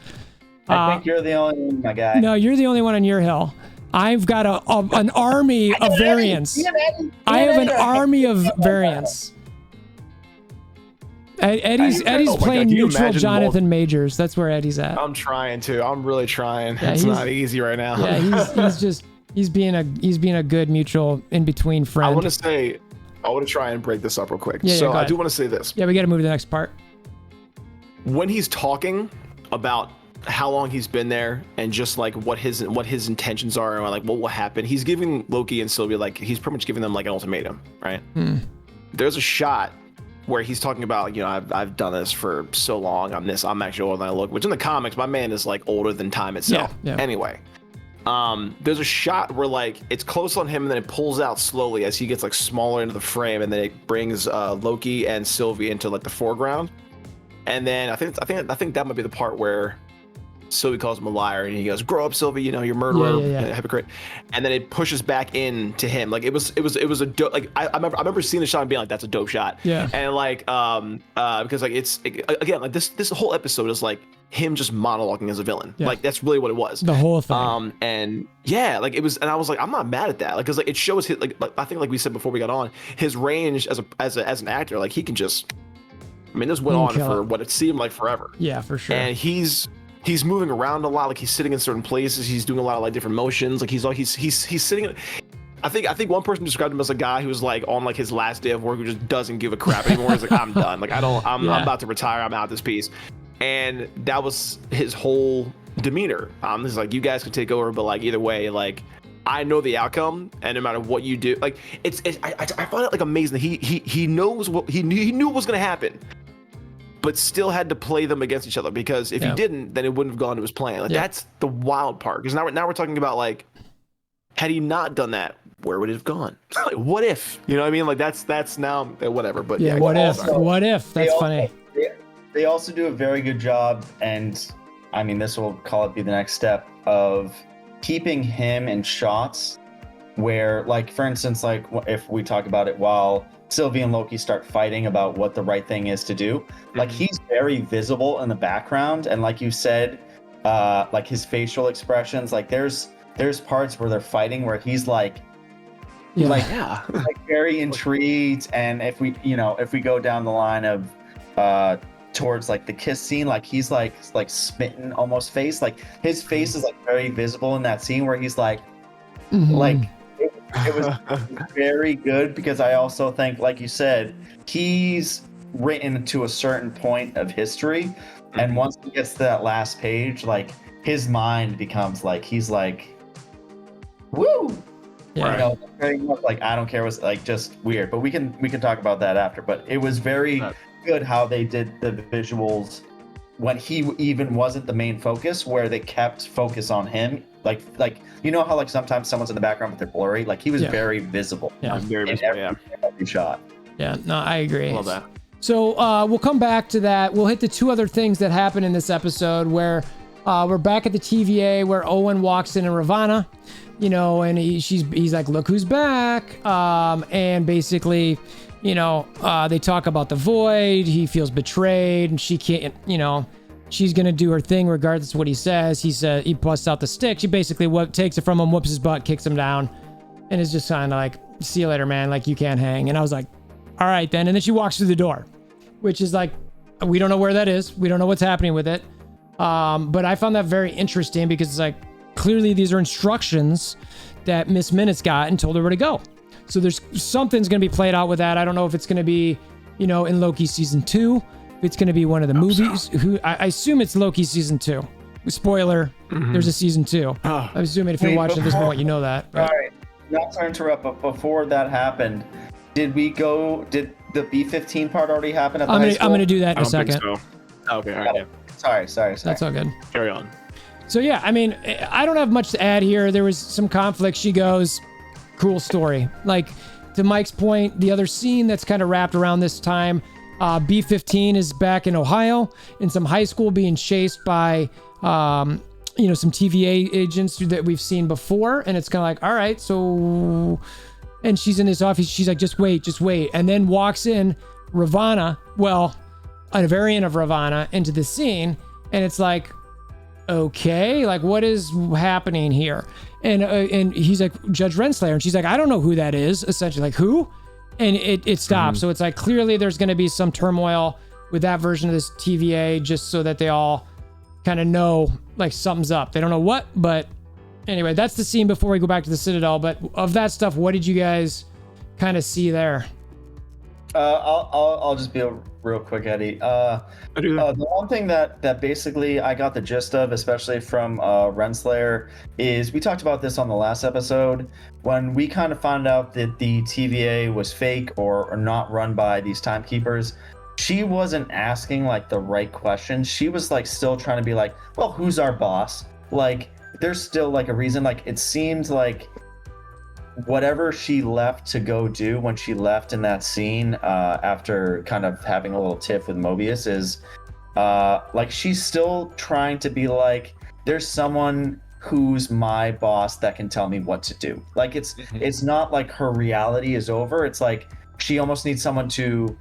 I think you're the only one, my guy. No, you're the only one on your hill. I've got an army of variants. I have an army of variants. Eddie's playing neutral Jonathan Majors. That's where Eddie's at. I'm trying to. I'm really trying. Yeah, it's not easy right now. Yeah, he's being a good mutual in between friend. I want to try and break this up real quick. Yeah, I do want to say this. Yeah, we got to move to the next part. When he's talking about how long he's been there and just like what his intentions are and like what will happen, he's giving Loki and Sylvie, like, he's pretty much giving them like an ultimatum, right? There's a shot where he's talking about, I've done this for so long. I'm actually older than I look, which in the comics, my man is like older than time itself. Yeah. Anyway, there's a shot where like it's close on him and then it pulls out slowly as he gets like smaller into the frame, and then it brings Loki and Sylvie into like the foreground. And then I think that might be the part where Sylvie calls him a liar, and he goes, "Grow up, Sylvie. You know, you're a murderer, hypocrite." And then it pushes back into him. Like it was a dope. Like I remember seeing the shot and being like, "That's a dope shot." Yeah. And like because like again, like this whole episode is like him just monologuing as a villain. Yeah. Like that's really what it was. The whole thing. And yeah, like it was, and I was like, I'm not mad at that. Like, cause like it shows his, like I think like we said before we got on, his range as an actor. Like he can just. I mean, this went on for what it seemed like forever. Yeah, for sure. And he's moving around a lot. Like he's sitting in certain places. He's doing a lot of like different motions. Like he's sitting. I think one person described him as a guy who's like on like his last day of work who just doesn't give a crap anymore. He's like, I'm done. Like I'm about to retire. I'm out this piece. And that was his whole demeanor. He's like, you guys can take over, but like either way, like I know the outcome, and no matter what you do, like I find it like amazing that he knows what he knew what was gonna happen, but still had to play them against each other, because if he didn't, then it wouldn't have gone to his plan. Like that's the wild part, because now we're talking about like, had he not done that, where would it have gone? Like, what if? You know what I mean? Like that's now whatever. But yeah, what if? What if? That's funny. They also do a very good job, and I mean, this will be the next step of keeping him in shots where, like, for instance, like if we talk about it while Sylvie and Loki start fighting about what the right thing is to do, like he's very visible in the background, and like you said, like his facial expressions, like there's parts where they're fighting where he's like like very intrigued, and if we go down the line of towards like the kiss scene, like he's like smitten almost face, like his face is like very visible in that scene where he's like like it was very good, because I also think, like you said, he's written to a certain point of history, and once he gets to that last page, like his mind becomes like he's like woo, very much like I don't care what's like just weird, but we can talk about that after. But it was very good how they did the visuals when he even wasn't the main focus, where they kept focus on him, like you know how like sometimes someone's in the background but they're blurry, like he was very visible every shot. I agree. Love that. So we'll come back to that. We'll hit the two other things that happen in this episode, where we're back at the TVA, where Owen walks in and Ravana, and he's like, look who's back, and basically they talk about the void. He feels betrayed, and she can't, she's gonna do her thing regardless of what he says. He busts out the stick. She basically takes it from him, whoops his butt, kicks him down, and is just kind of like, see you later, man. Like, you can't hang. And I was like, all right then. And then she walks through the door, which is like, we don't know where that is. We don't know what's happening with it. But I found that very interesting, because it's like, clearly these are instructions that Miss Minutes got and told her where to go. So there's something's going to be played out with that. I don't know if it's going to be, in Loki season 2, if it's going to be one of the movies. I assume it's Loki season 2. Spoiler, there's a season 2. I'm assuming if you're watching this point, you know that. But. All right, not to interrupt, but before that happened, did the B-15 part already happen at the high school? I'm going to do that in a second. Think so. Okay, all right. Yeah. Sorry. That's all good. Carry on. So yeah, I mean, I don't have much to add here. There was some conflict. She goes, cool story. Like, to Mike's point, the other scene that's kind of wrapped around this time, B-15 is back in Ohio in some high school being chased by, some TVA agents that we've seen before. And it's kind of like, all right, so, and she's in his office. She's like, just wait. And then walks in Ravana, a variant of Ravana, into the scene. And it's like, okay, like what is happening here? And he's like, Judge Renslayer, and she's like, I don't know who that is, essentially, like, who? And it stops. So it's like, clearly there's going to be some turmoil with that version of this TVA, just so that they all kind of know, like, something's up. They don't know what, but anyway, that's the scene before we go back to the Citadel. But of that stuff, what did you guys kind of see there? I'll just be real quick, Eddie. The one thing that basically I got the gist of, especially from Renslayer, is we talked about this on the last episode when we kind of found out that the TVA was fake or not run by these timekeepers. She wasn't asking like the right questions. She was like still trying to be like, well, who's our boss? Like, there's still like a reason. Like, it seemed like whatever she left to go do when she left in that scene after kind of having a little tiff with Mobius is like she's still trying to be like, there's someone who's my boss that can tell me what to do. Like it's not like her reality is over. It's like she almost needs someone to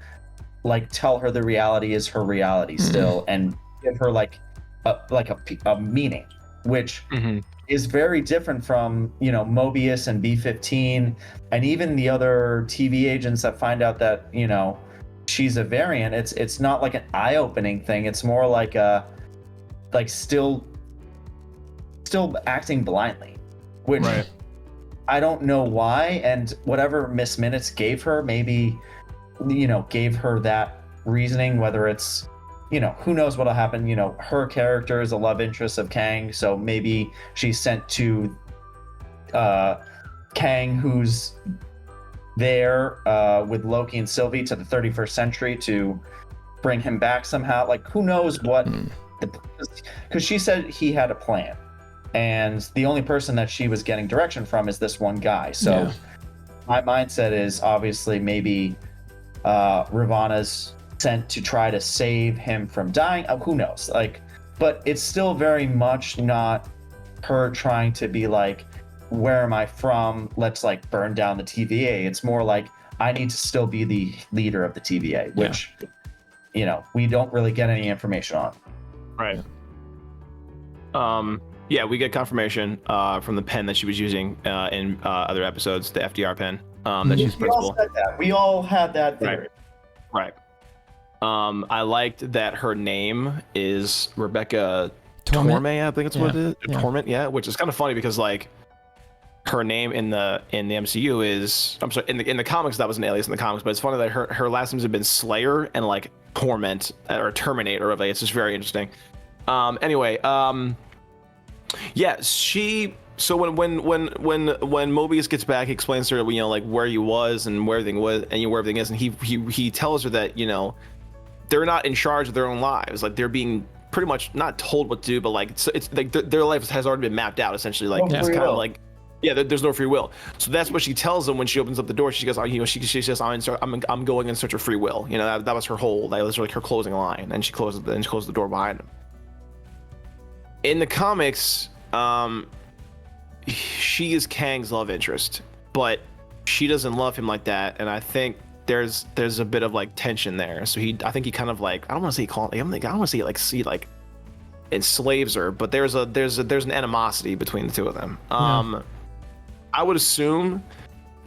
like tell her the reality is her reality still, and give her like a meaning, which is very different from, you know, Mobius and B-15 and even the other TV agents that find out that, you know, she's a variant. It's not like an eye-opening thing. It's more like a still acting blindly, which I don't know why. And whatever Miss Minutes gave her, maybe, you know, gave her that reasoning, whether it's, you know, who knows what'll happen. You know, her character is a love interest of Kang, so maybe she's sent to Kang, who's there with Loki and Sylvie to the 31st century to bring him back somehow. Like, who knows what because she said he had a plan, and the only person that she was getting direction from is this one guy. So my mindset is obviously maybe Ravana's sent to try to save him from dying. Who knows? Like, but it's still very much not her trying to be like, where am I from? Let's like burn down the TVA. It's more like, I need to still be the leader of the TVA, which, you know, we don't really get any information on. Right. Yeah, we get confirmation from the pen that she was using in other episodes, the FDR pen that she's principal. We all said that. We all had that theory. Right. I liked that her name is Rebecca Torme, I think it's what it is. Yeah. Torment, which is kind of funny because like her name in the MCU is, I'm sorry, in the comics that was an alias in the comics, but it's funny that her last names have been Slayer and like Torment or Terminate or whatever. It's just very interesting. Anyway, yeah, she. So when Mobius gets back, he explains to her, you know, like where he was and where everything was and where everything is, and he tells her that, you know, they're not in charge of their own lives. Like they're being pretty much not told what to do, but like it's like their life has already been mapped out essentially. Like it's kind of like, there's no free will. So that's what she tells them when she opens up the door. She goes, you know, she says, I'm going in search of free will. You know, that was her whole, that was like her closing line, and she closed the door behind him. In the comics, she is Kang's love interest, but she doesn't love him like that, and I think there's a bit of like tension there. So I think he kind of like, I don't want to say he like enslaves her, but there's an animosity between the two of them. I would assume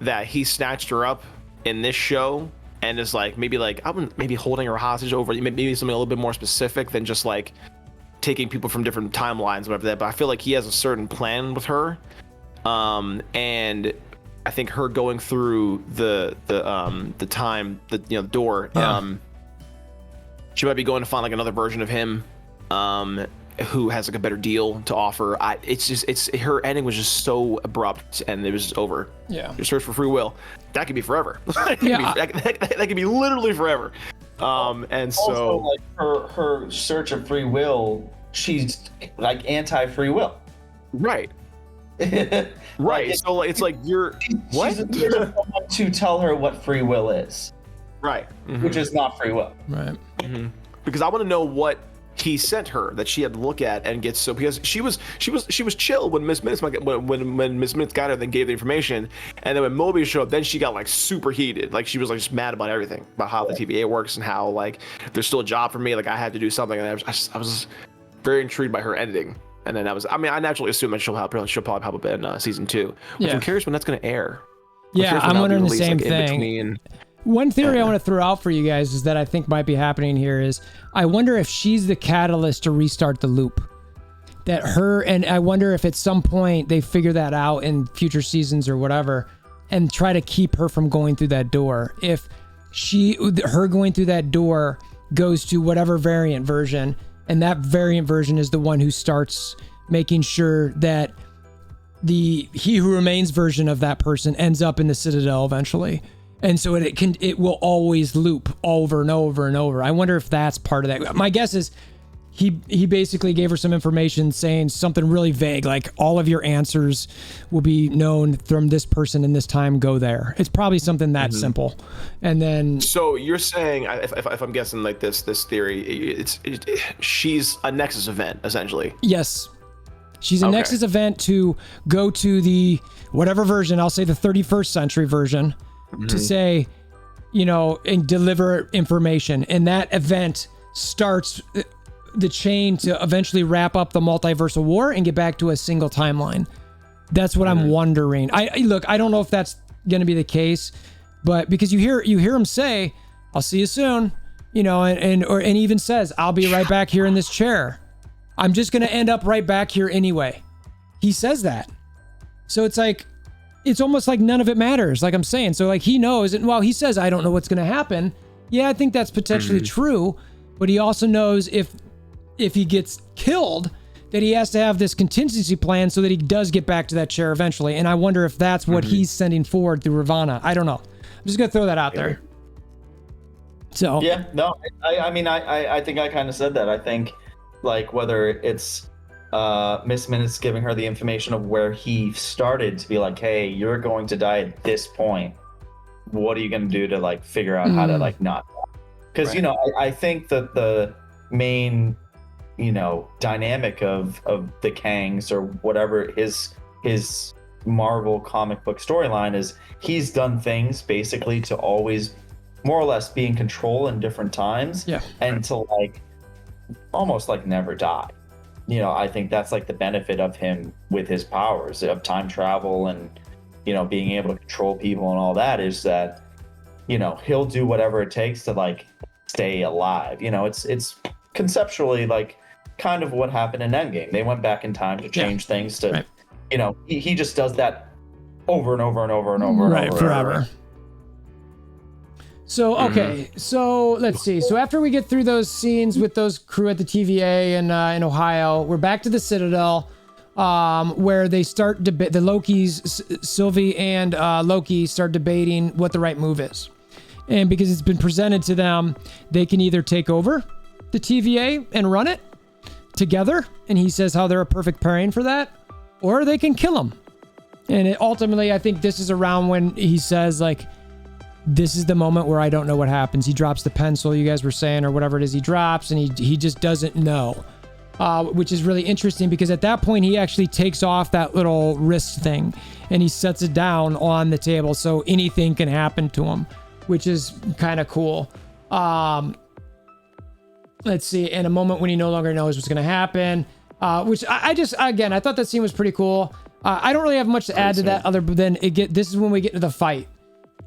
that he snatched her up in this show and is like maybe holding her hostage over maybe something a little bit more specific than just like taking people from different timelines, whatever that. But I feel like he has a certain plan with her, and I think her going through the door, she might be going to find like another version of him, who has like a better deal to offer. Her ending was just so abrupt, and it was just over. Yeah, your search for free will, that could be forever. that could be literally forever. And also, so like her search of free will, she's like anti-free will. Right. Right. Like, so it's like you're what? She's someone to tell her what free will is. Right. Which is not free will. Right. Because I want to know what he sent her that she had to look at and get, so because she was chill when Miss Minutes when Miss Minutes got her, then gave the information, and then when Mobius showed up, then she got like super heated, like she was like just mad about everything, about how the TVA works and how like there's still a job for me, like I had to do something, and I was very intrigued by her ending. And then I naturally assume that she'll probably pop up in season 2, which I'm curious when that's going to air. I'm wondering the same thing. One theory I want to throw out for you guys is that I think might be happening here is I wonder if she's the catalyst to restart the loop. And I wonder if at some point they figure that out in future seasons or whatever and try to keep her from going through that door. If her going through that door goes to whatever variant version, and that variant version is the one who starts making sure that the He Who Remains version of that person ends up in the Citadel eventually. And so it will always loop over and over and over. I wonder if that's part of that. My guess is he basically gave her some information saying something really vague, like all of your answers will be known from this person in this time. Go there. It's probably something that simple. And then, so you're saying, if I'm guessing like this theory, she's a Nexus event essentially. yes, she's a Nexus event to go to the whatever version. I'll say the 31st century version to say, you know, and deliver information. And that event starts the chain to eventually wrap up the multiversal war and get back to a single timeline. That's what I'm wondering. Look, I don't know if that's going to be the case, but because you hear him say, "I'll see you soon," you know, and he even says, "I'll be right back here in this chair. I'm just going to end up right back here anyway." He says that. So it's like, it's almost like none of it matters, like I'm saying. So like he knows, and while he says, "I don't know what's going to happen," yeah, I think that's potentially true, but he also knows if he gets killed, that he has to have this contingency plan so that he does get back to that chair eventually. And I wonder if that's what he's sending forward through Ravana. I don't know. I'm just gonna throw that out there. So yeah, no, I mean, I think I kind of said that. I think like whether it's Miss Minutes giving her the information of where he started to be like, hey, you're going to die at this point. What are you going to do to like figure out how to like not? Because you know, I think that the main, you know, dynamic of the Kangs or whatever his Marvel comic book storyline is, he's done things basically to always more or less be in control in different times, and to like almost like never die. You know, I think that's like the benefit of him with his powers of time travel and, you know, being able to control people and all that, is that, you know, he'll do whatever it takes to like stay alive. You know, it's conceptually like kind of what happened in Endgame. They went back in time to change things to, you know, he just does that over and over and over and over and over. Forever. So, okay, so let's see. So after we get through those scenes with those crew at the TVA in Ohio, we're back to the Citadel, where they start the Lokis, Sylvie and Loki start debating what the right move is. And because it's been presented to them, they can either take over the TVA and run it together, and he says how they're a perfect pairing for that, or they can kill him. And ultimately, I think this is around when he says, like, this is the moment where I don't know what happens. He drops the pencil you guys were saying, or whatever it is he drops, and he just doesn't know, which is really interesting because at that point, he actually takes off that little wrist thing and he sets it down on the table so anything can happen to him, which is kind of cool. Let's see, in a moment when he no longer knows what's going to happen, which I thought that scene was pretty cool. I don't really have much to add to that other than this is when we get to the fight.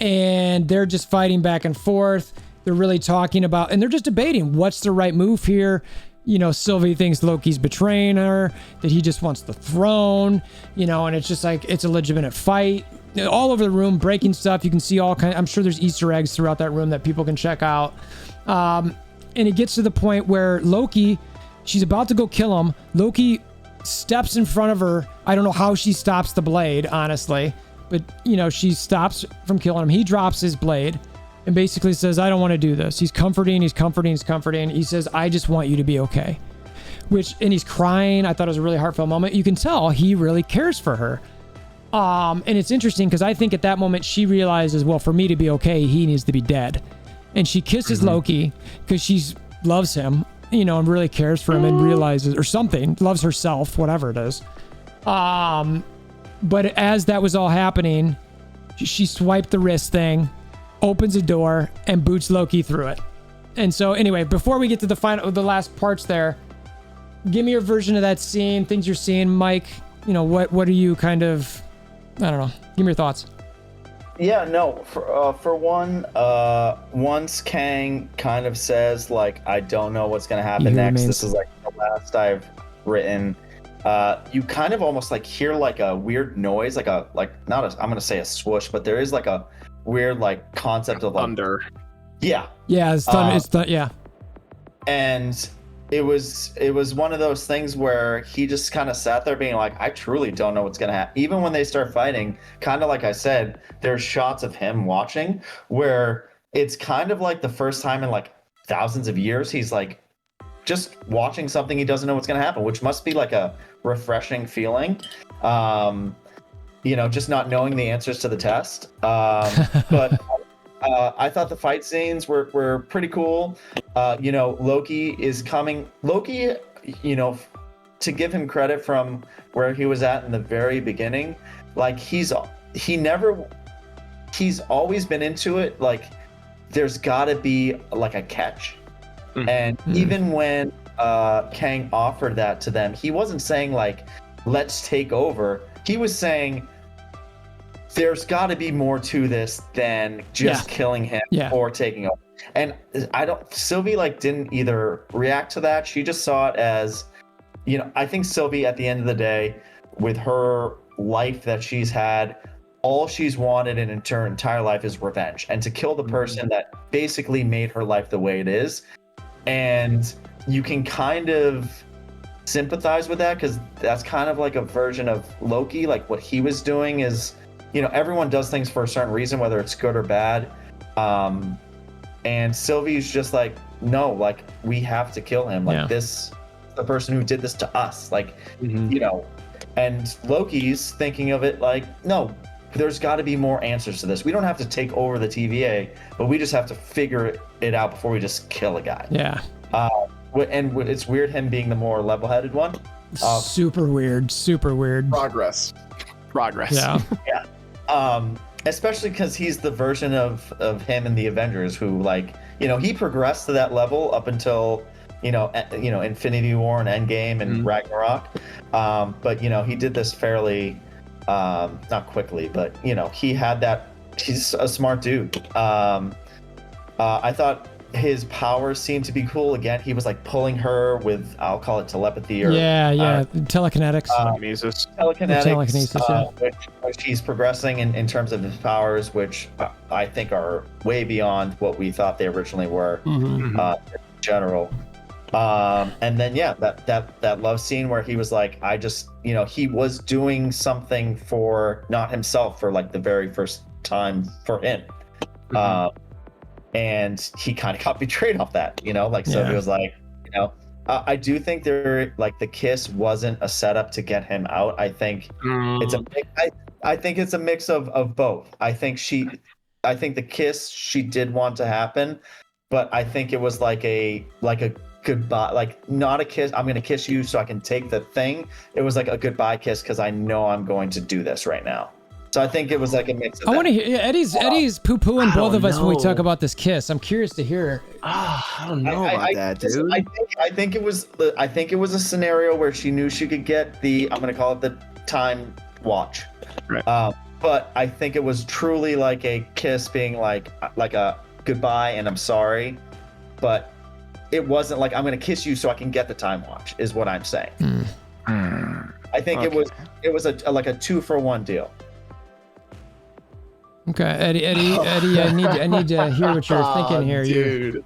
And they're just fighting back and forth. They're really talking about, and they're just debating what's the right move here. You know, Sylvie thinks Loki's betraying her, that he just wants the throne, you know, and it's just like, it's a legitimate fight. All over the room, breaking stuff. You can see all kinds, I'm sure there's Easter eggs throughout that room that people can check out. And it gets to the point where Loki, she's about to go kill him. Loki steps in front of her. I don't know how she stops the blade, honestly. But, you know, she stops from killing him. He drops his blade and basically says, I don't want to do this. He's comforting. He says, I just want you to be okay. And he's crying. I thought it was a really heartfelt moment. You can tell he really cares for her. And it's interesting because I think at that moment she realizes, well, for me to be okay, he needs to be dead. And she kisses Loki because she loves him, you know, and really cares for him and realizes, or something, loves herself, whatever it is. But as that was all happening, she swiped the wrist thing, opens a door, and boots Loki through it. And so anyway, before we get to the last parts there, give me your version of that scene, things you're seeing, Mike. You know, what are you kind of, I don't know, give me your thoughts. Yeah, no, for one, once Kang kind of says, like, I don't know what's going to happen next, this is like the last I've written. You kind of almost like hear like a weird noise, I'm gonna say a swoosh, but there is like a weird like concept of like thunder. Yeah, it's thunder. Yeah, and it was one of those things where he just kind of sat there being like, I truly don't know what's gonna happen. Even when they start fighting, kind of like I said, there's shots of him watching where it's kind of like the first time in like thousands of years he's like just watching something he doesn't know what's going to happen, which must be like a refreshing feeling. Just not knowing the answers to the test. But I thought the fight scenes were pretty cool. Loki is coming. Loki, to give him credit from where he was at in the very beginning, like he's always been into it. Like there's got to be like a catch. And even when Kang offered that to them, he wasn't saying like, let's take over. He was saying, there's got to be more to this than just killing him or taking over. And Sylvie like didn't either react to that. She just saw it as, I think Sylvie at the end of the day, with her life that she's had, all she's wanted in her entire life is revenge and to kill the person that basically made her life the way it is. And you can kind of sympathize with that because that's kind of like a version of Loki. Like what he was doing is, everyone does things for a certain reason, whether it's good or bad. And Sylvie's just like, no, like we have to kill him. Like this, the person who did this to us, like, and Loki's thinking of it like, no, there's got to be more answers to this. We don't have to take over the TVA, but we just have to figure it out before we just kill a guy. Yeah. And it's weird him being the more level-headed one. Super weird. Progress. Yeah. Yeah. Especially because he's the version of him in the Avengers who, like, he progressed to that level up until, Infinity War and Endgame and Ragnarok. But he did this fairly, not quickly, but he had that. He's a smart dude. I thought his powers seemed to be cool. Again, he was like pulling her with, I'll call it telepathy or telekinetics. Telekinesis, which he's progressing in terms of his powers, which I think are way beyond what we thought they originally were in general. And then that love scene where he was like, I just, he was doing something for not himself for like the very first time for him. And he kind of got betrayed off that, so he was like, I do think the kiss wasn't a setup to get him out. I think I think it's a mix of both. I think the kiss she did want to happen, but I think it was like a goodbye, like not a kiss. I'm going to kiss you so I can take the thing. It was like a goodbye kiss because I know I'm going to do this right now. So I think it was like a mix of I want to hear Eddie's poo-pooing both of us when we talk about this kiss. I'm curious to hear. I don't know about that, dude. I think it was a scenario where she knew she could get I'm going to call it the time watch. Right. But I think it was truly like a kiss being like a goodbye and I'm sorry. But it wasn't like I'm going to kiss you so I can get the time watch is what I'm saying. I think it was a 2-for-1 deal. Okay, Eddie, I need to hear what you're thinking here, dude.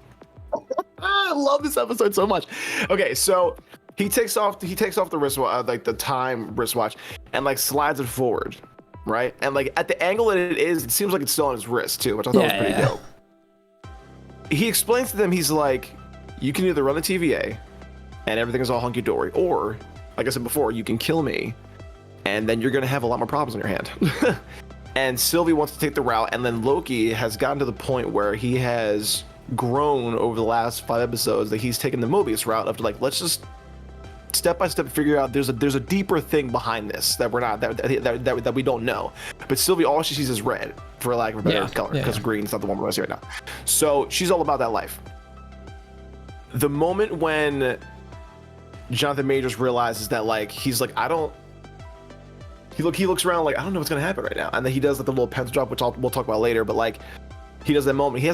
I love this episode so much. Okay, so he takes off the wristwatch, like the time wristwatch, and like slides it forward, right? And like at the angle that it is, it seems like it's still on his wrist too, which I thought was pretty dope. He explains to them, he's like, you can either run the TVA, and everything is all hunky dory, or like I said before, you can kill me, and then you're gonna have a lot more problems on your hand. And Sylvie wants to take the route, and then Loki has gotten to the point where he has grown over the last 5 episodes that he's taken the Mobius route of like, let's just step by step figure out there's a deeper thing behind this that we're not that we don't know. But Sylvie, all she sees is red, for lack of a better color, because green's not the one we're seeing right now. So she's all about that life. The moment when Jonathan Majors realizes that, like, he's like, he looks around like, I don't know what's gonna happen right now, and then he does like the little pencil drop, which we'll talk about later. But like, he does that moment. He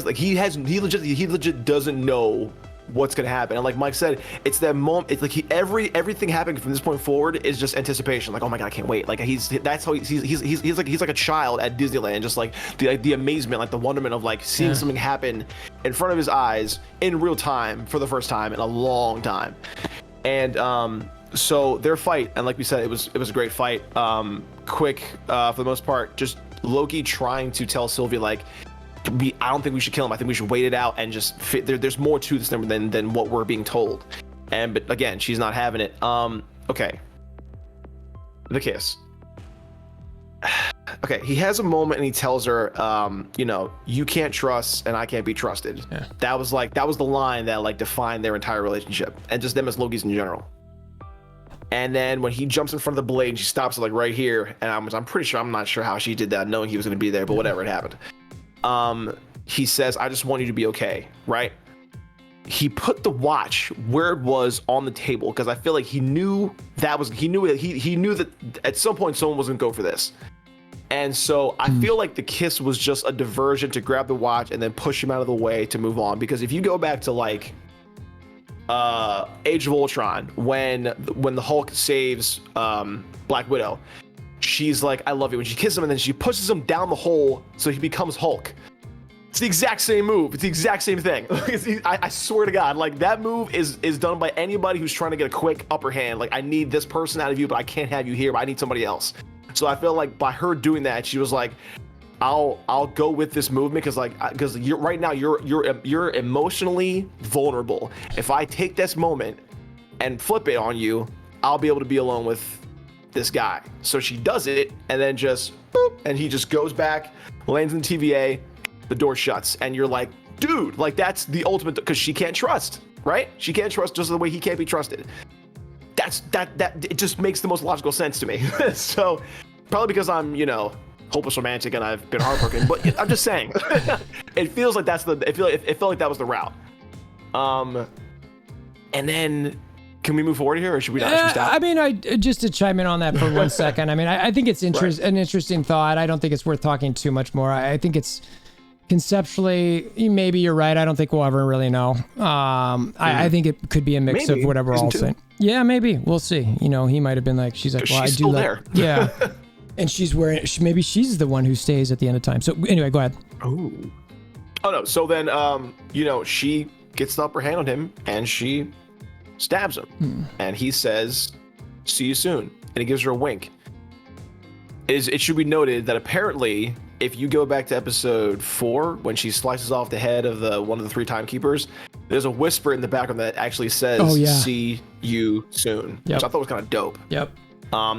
legit doesn't know what's gonna happen. And like Mike said, it's that moment. It's like everything happening from this point forward is just anticipation. Like, oh my god, I can't wait. Like he's like a child at Disneyland, just like the amazement, like the wonderment of like seeing something happen in front of his eyes in real time for the first time in a long time. And so their fight, and like we said, it was a great fight. Quick for the most part, just Loki trying to tell Sylvie like, I don't think we should kill him. I think we should wait it out and just there's more to this than what we're being told. but again, she's not having it. Okay. The kiss. Okay, he has a moment and he tells her, you know, you can't trust and I can't be trusted. Yeah. That was the line that like defined their entire relationship and just them as Lokis in general. And then when he jumps in front of the blade, she stops it like right here, and I'm pretty sure, I'm not sure how she did that, knowing he was going to be there, but whatever, it happened. He says, "I just want you to be okay," right? He put the watch where it was on the table because I feel like he knew that at some point someone was going to go for this. And so I feel like the kiss was just a diversion to grab the watch and then push him out of the way to move on. Because if you go back to like Age of Ultron, when the Hulk saves Black Widow, she's like, "I love you," when she kisses him, and then she pushes him down the hole so he becomes Hulk. It's the exact same move. It's the exact same thing. I swear to God, like that move is done by anybody who's trying to get a quick upper hand. Like, I need this person out of you, but I can't have you here, but I need somebody else. So I feel like by her doing that, she was like, I'll go with this movement because you're right now you're emotionally vulnerable. If I take this moment and flip it on you, I'll be able to be alone with this guy. So she does it, and then just boop, and he just goes back, lands in the TVA, the door shuts, and you're like, dude, like that's the ultimate, because she can't trust, right? She can't trust just the way he can't be trusted. That it just makes the most logical sense to me. So probably because I'm, you know, hopeless romantic and I've been heartbroken, but I'm just saying, it feels like it felt like that was the route. And then can we move forward here, or should we not? Should we stop? I mean, just to chime in on that for 1 second. I mean, I think it's an interesting thought. I don't think it's worth talking too much more. I think it's conceptually, maybe you're right. I don't think we'll ever really know. I think it could be a mix of whatever we're all saying. Yeah, maybe. We'll see. You know, he might have been like, she's like, well, I do there. Yeah. And she's wearing, maybe she's the one who stays at the end of time. So anyway, go ahead. Oh no. So then, you know, she gets the upper hand on him and she stabs him. And he says, "See you soon." And he gives her a wink. It should be noted that apparently, if you go back to episode 4, when she slices off the head of one of the 3 timekeepers, there's a whisper in the background that actually says, "See you soon," which I thought was kind of dope. Yep.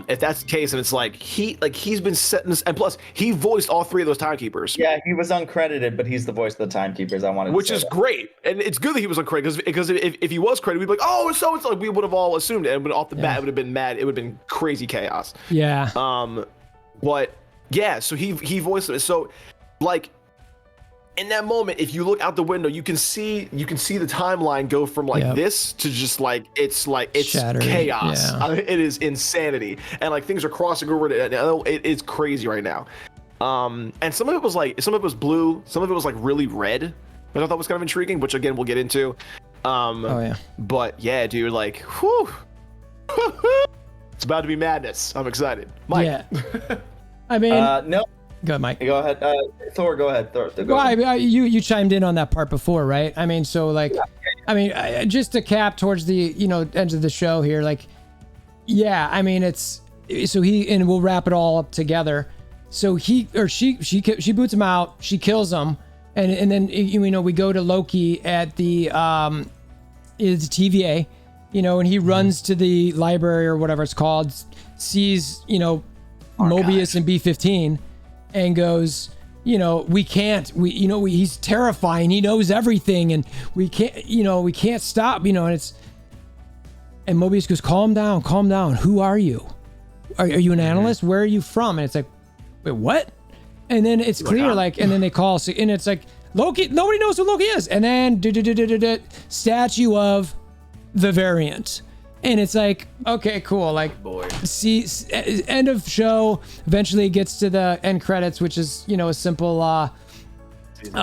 If that's the case, and it's like he's been setting this, and plus he voiced all 3 of those timekeepers. Yeah, he was uncredited, but he's the voice of the timekeepers. Which is great, and it's good that he was uncredited because if he was credited, we'd be like, "Oh, so it's like," we would have all assumed it, and off the bat, it would have been mad. It would have been crazy chaos. Yeah. But yeah, so he voiced it. So like in that moment, if you look out the window, you can see the timeline go from like this to just like it's Shattered. chaos. Yeah. It is insanity, and like things are crossing over. It's crazy right now. And some of it was blue, some of it was like really red, which I thought was kind of intriguing, which again we'll get into. But yeah, dude, like, whew. It's about to be madness. I'm excited, Mike. Yeah. I mean, no. Go ahead, Mike. Go ahead. Thor, go ahead. Thor, go ahead. ahead. You chimed in on that part before, right? I mean, so like, I mean, just to cap towards the, you know, end of the show here, like, yeah, I mean, it's, so and we'll wrap it all up together. So she boots him out, she kills him, and then, you know, we go to Loki at the TVA, you know, and he runs to the library or whatever it's called, sees, you know, Mobius and B-15, and goes, you know, he's terrifying, he knows everything, and we can't stop, you know, and Mobius goes, calm down, who are you? Are you an analyst? Where are you from? And it's like, wait, what? And then it's clear, like, and then they call, and it's like, Loki, nobody knows who Loki is, and then statue of the variant. And it's like, okay, cool. Like, see, end of show. Eventually, it gets to the end credits, which is, you know, a simple, season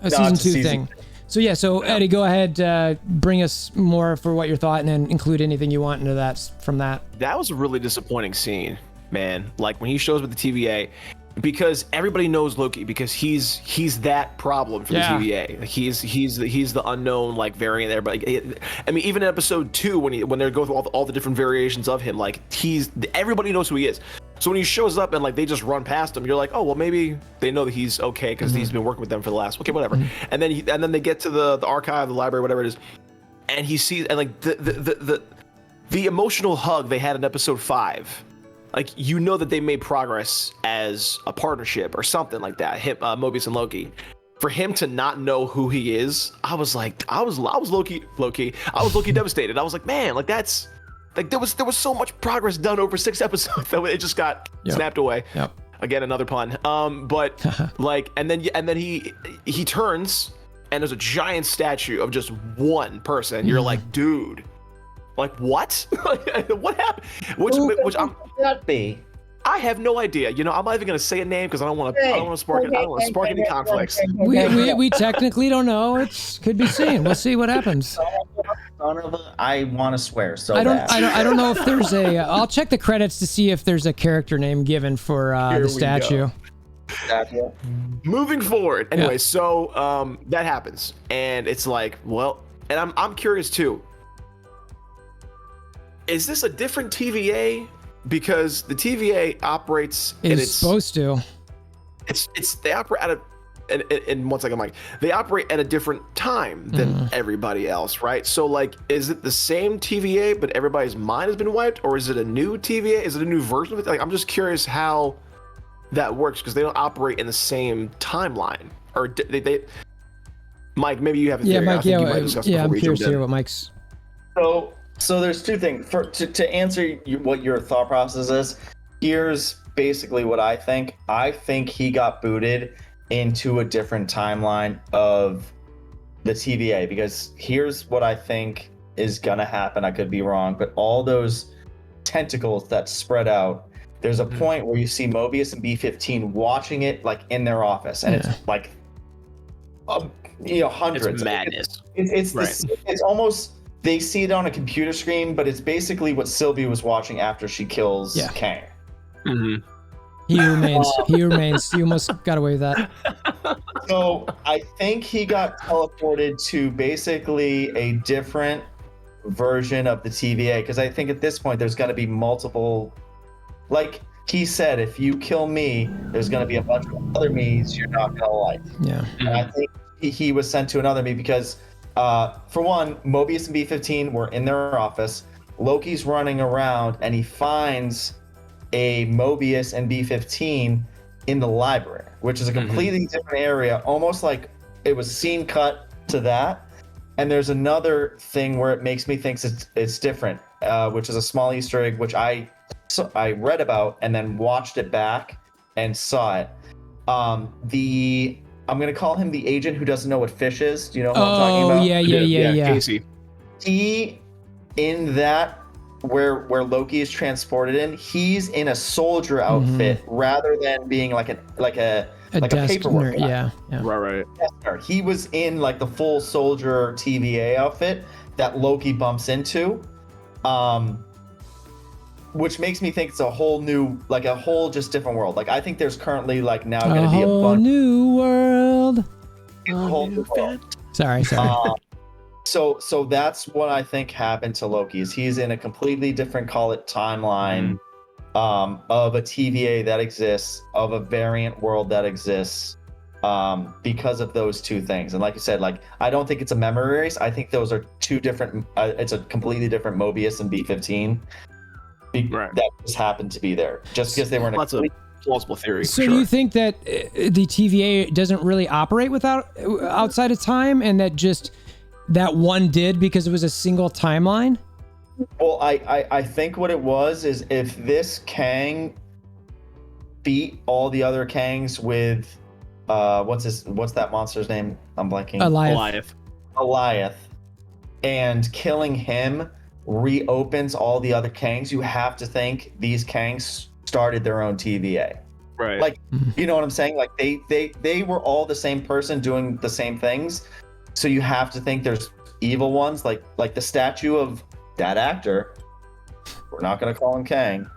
2 thing. So yeah, so Eddie, go ahead, bring us more for what your thought, and then include anything you want into that from that. That was a really disappointing scene, man. Like when he shows with the TVA. Because everybody knows Loki, because he's that problem for the TVA. He's the unknown like variant there. But I mean, even in episode 2, when they're going through all the different variations of him, like everybody knows who he is. So when he shows up and like they just run past him, you're like, oh well, maybe they know that he's okay because he's been working with them for the last whatever. And then they get to the archive, the library, whatever it is, and he sees and like the emotional hug they had in episode 5. Like you know that they made progress as a partnership or something like that. Mobius and Loki. For him to not know who he is, I was Loki devastated. I was like, man, like that's. Like there was so much progress done over 6 episodes that it just got snapped away. Yep. Again, another pun. But like, and then he turns, and there's a giant statue of just one person. You're like, dude, like what? What happened? Which I'm. That be? I have no idea. You know, I'm not even gonna say a name because I don't want to spark any conflicts. We technically don't know. It could be seen. We'll see what happens. I want to swear. So I don't know if there's a. I'll check the credits to see if there's a character name given for the statue. Moving forward, anyway, so that happens, and it's like, well, and I'm curious too. Is this a different TVA? Because the TVA operates It's supposed to. They operate at and 1 second, Mike. They operate at a different time than everybody else, right? So like, is it the same TVA but everybody's mind has been wiped, or is it a new TVA? Is it a new version of it? Like, I'm just curious how that works because they don't operate in the same timeline, or they. Mike, maybe you have a theory. Yeah, Mike. I'm curious to hear what Mike's. So there's 2 things. To answer what your thought process is, here's basically what I think. I think he got booted into a different timeline of the TVA, because here's what I think is gonna happen. I could be wrong, but all those tentacles that spread out, there's a point where you see Mobius and B-15 watching it like in their office, and it's like hundreds. It's madness. It's almost. They see it on a computer screen, but it's basically what Sylvie was watching after she kills Kang. Mm-hmm. He remains. You almost got away with that. So I think he got teleported to basically a different version of the TVA, because I think at this point there's going to be multiple. Like he said, if you kill me, there's going to be a bunch of other me's you're not going to like. Yeah. And I think he was sent to another me because. For one, Mobius and B-15 were in their office. Loki's running around and he finds a Mobius and B-15 in the library, which is a completely different area, almost like it was scene cut to that. And there's another thing where it makes me think it's different, which is a small Easter egg, which I read about and then watched it back and saw it. I'm going to call him the agent who doesn't know what fish is. Do you know who I'm talking about? Yeah. Casey. He, in that, where Loki is transported in, he's in a soldier outfit rather than being like a paperwork guy. Yeah. Right. He was in like the full soldier TVA outfit that Loki bumps into. Which makes me think it's a whole new, like a whole just different world. Like I think there's currently like now going to be a bunch new world. whole new world. Sorry. So that's what I think happened to Loki. Is he's in a completely different, call it timeline, of a TVA that exists, of a variant world that exists, because of those 2 things. And like you said, like I don't think it's a memory erase. I think those are 2 different. It's a completely different Mobius and B-15. That just happened to be there just because they were in a plausible theory. So do you think that the TVA doesn't really operate outside of time, and that just that one did because it was a single timeline? Well, I think what it was is if this Kang beat all the other Kangs with what's that monster's name? I'm blanking. Goliath, and killing him reopens all the other Kangs. You have to think these Kangs started their own TVA. Right. Like, you know what I'm saying? Like they were all the same person doing the same things. So you have to think there's evil ones, like the statue of that actor. We're not going to call him Kang.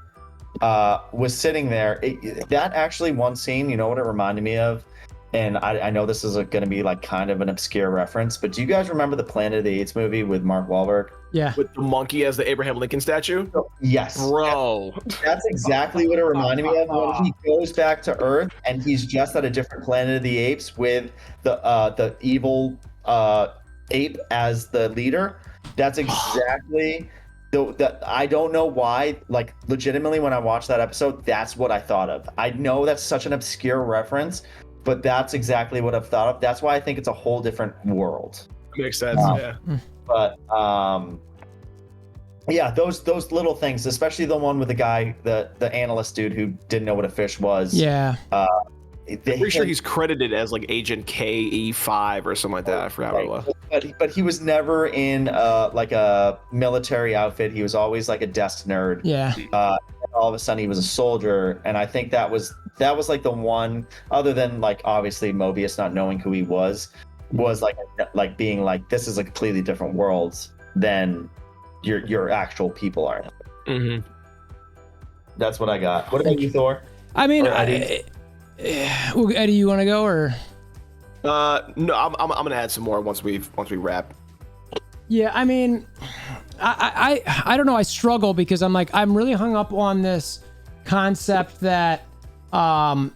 Was sitting there. That actually one scene, you know what it reminded me of? and I know this is going to be like kind of an obscure reference, but do you guys remember the Planet of the Apes movie with Mark Wahlberg? Yeah. With the monkey as the Abraham Lincoln statue? Yes. Bro. That's exactly what it reminded me of when he goes back to Earth and he's just at a different Planet of the Apes with the evil ape as the leader. That's exactly I don't know why, like legitimately when I watched that episode, that's what I thought of. I know that's such an obscure reference, but that's exactly what I've thought of. That's why I think it's a whole different world. Makes sense, yeah. But yeah, those little things, especially the one with the guy, the analyst dude who didn't know what a fish was. Yeah. I'm pretty sure he's credited as like Agent KE5 or something like that. I forgot what it was. But he was never in like a military outfit. He was always like a desk nerd. Yeah. All of a sudden he was a soldier, and I think that was like the one, other than like obviously Mobius not knowing who he was like being like, this is a completely different world than your actual people are. Mm-hmm. That's what I got. What about you, Thor? I mean, Eddie? Eddie, you want to go or? No, I'm gonna add some more once we wrap. Yeah, I mean, I don't know. I struggle because I'm really hung up on this concept that, the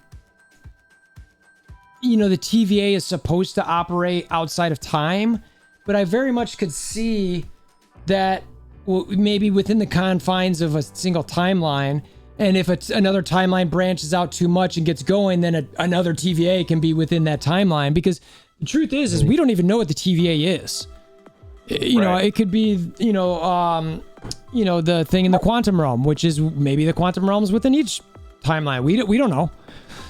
TVA is supposed to operate outside of time, but I very much could see that maybe within the confines of a single timeline. And if another timeline branches out too much and gets going, then another TVA can be within that timeline. Because the truth is we don't even know what the TVA is. You know, it could be, the thing in the quantum realm, which is maybe the quantum realms within each timeline. We don't know.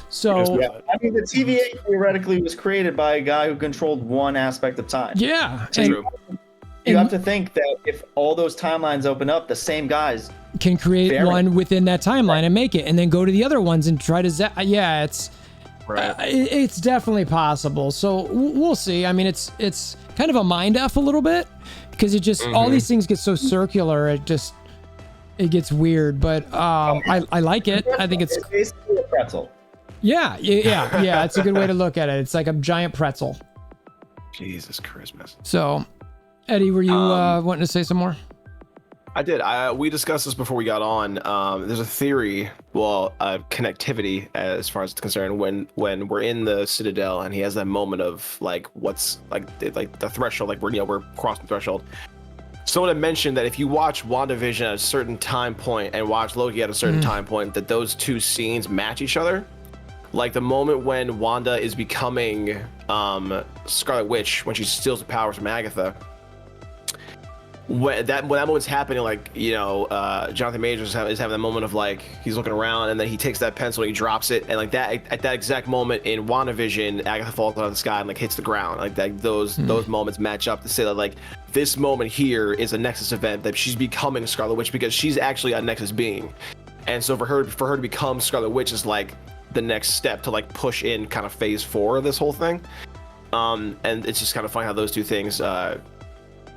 So I mean, the TVA theoretically was created by a guy who controlled one aspect of time. Yeah, You have to think that if all those timelines open up, the same guys can create one within that timeline and make it, and then go to the other ones and try to it's it's definitely possible. So we'll see. I mean, it's kind of a mind F a little bit because it just all these things get so circular. It gets weird, but I like it. I think it's basically a pretzel. Yeah. It's a good way to look at it. It's like a giant pretzel. Jesus Christmas. So, Eddie, were you wanting to say some more? I did. We discussed this before we got on. There's a theory, connectivity as far as it's concerned. When we're in the Citadel and he has that moment of like what's like the threshold, like we're crossing the threshold. Someone had mentioned that if you watch WandaVision at a certain time point and watch Loki at a certain time point, that those two scenes match each other. Like the moment when Wanda is becoming Scarlet Witch, when she steals the powers from Agatha. When that moment's happening, Jonathan Majors is having that moment of like he's looking around and then he takes that pencil and he drops it, and like that at that exact moment in WandaVision, Agatha falls out of the sky and like hits the ground. Like that, those moments match up to say that like this moment here is a Nexus event, that she's becoming Scarlet Witch because she's actually a Nexus being, and so for her to become Scarlet Witch is like the next step to like push in kind of phase 4 of this whole thing. And it's just kind of funny how those two things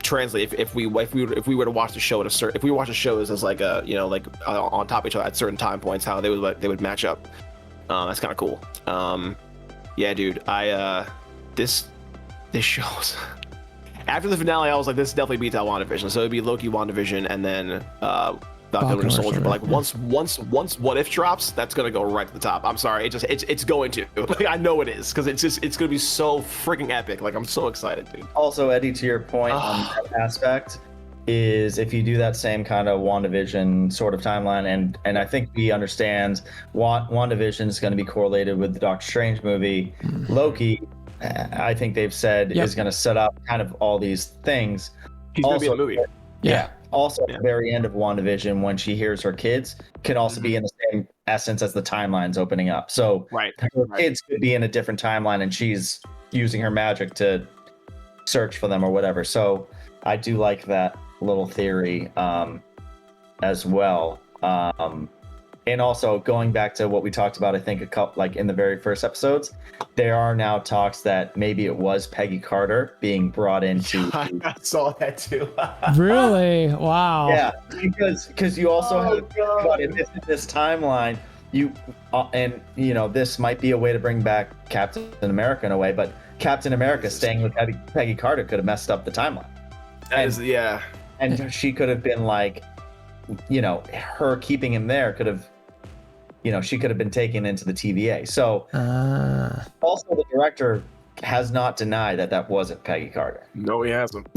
translate. If we were to watch the show if we watch the shows as like a on top of each other at certain time points, how they would match up. That's kind of cool. Yeah, dude. This shows. After the finale, I was like, this definitely beats out WandaVision. So it'd be Loki, WandaVision, and then Falcon Winter Soldier. But like once What If drops, that's gonna go right to the top. I'm sorry, it's going to. Like, I know it is, because it's gonna be so freaking epic. Like I'm so excited, dude. Also, Eddie, to your point on that aspect, is if you do that same kind of WandaVision sort of timeline, and I think we understand WandaVision is going to be correlated with the Doctor Strange movie. Loki, I think they've said is going to set up kind of all these things. He's going to be in the movie. Yeah. Also, at the very end of WandaVision, when she hears her kids, can also be in the same essence as the timelines opening up. So her kids could be in a different timeline, and she's using her magic to search for them or whatever. So I do like that little theory as well. And also going back to what we talked about, I think a couple, like in the very first episodes, there are now talks that maybe it was Peggy Carter being brought into. I saw that too. Really? Wow. Yeah, because you also have in this timeline, and this might be a way to bring back Captain America in a way, but Captain America staying with Peggy Carter could have messed up the timeline. And she could have been like, her keeping him there could have, she could have been taken into the TVA. So also the director has not denied that wasn't Peggy Carter. No, he hasn't.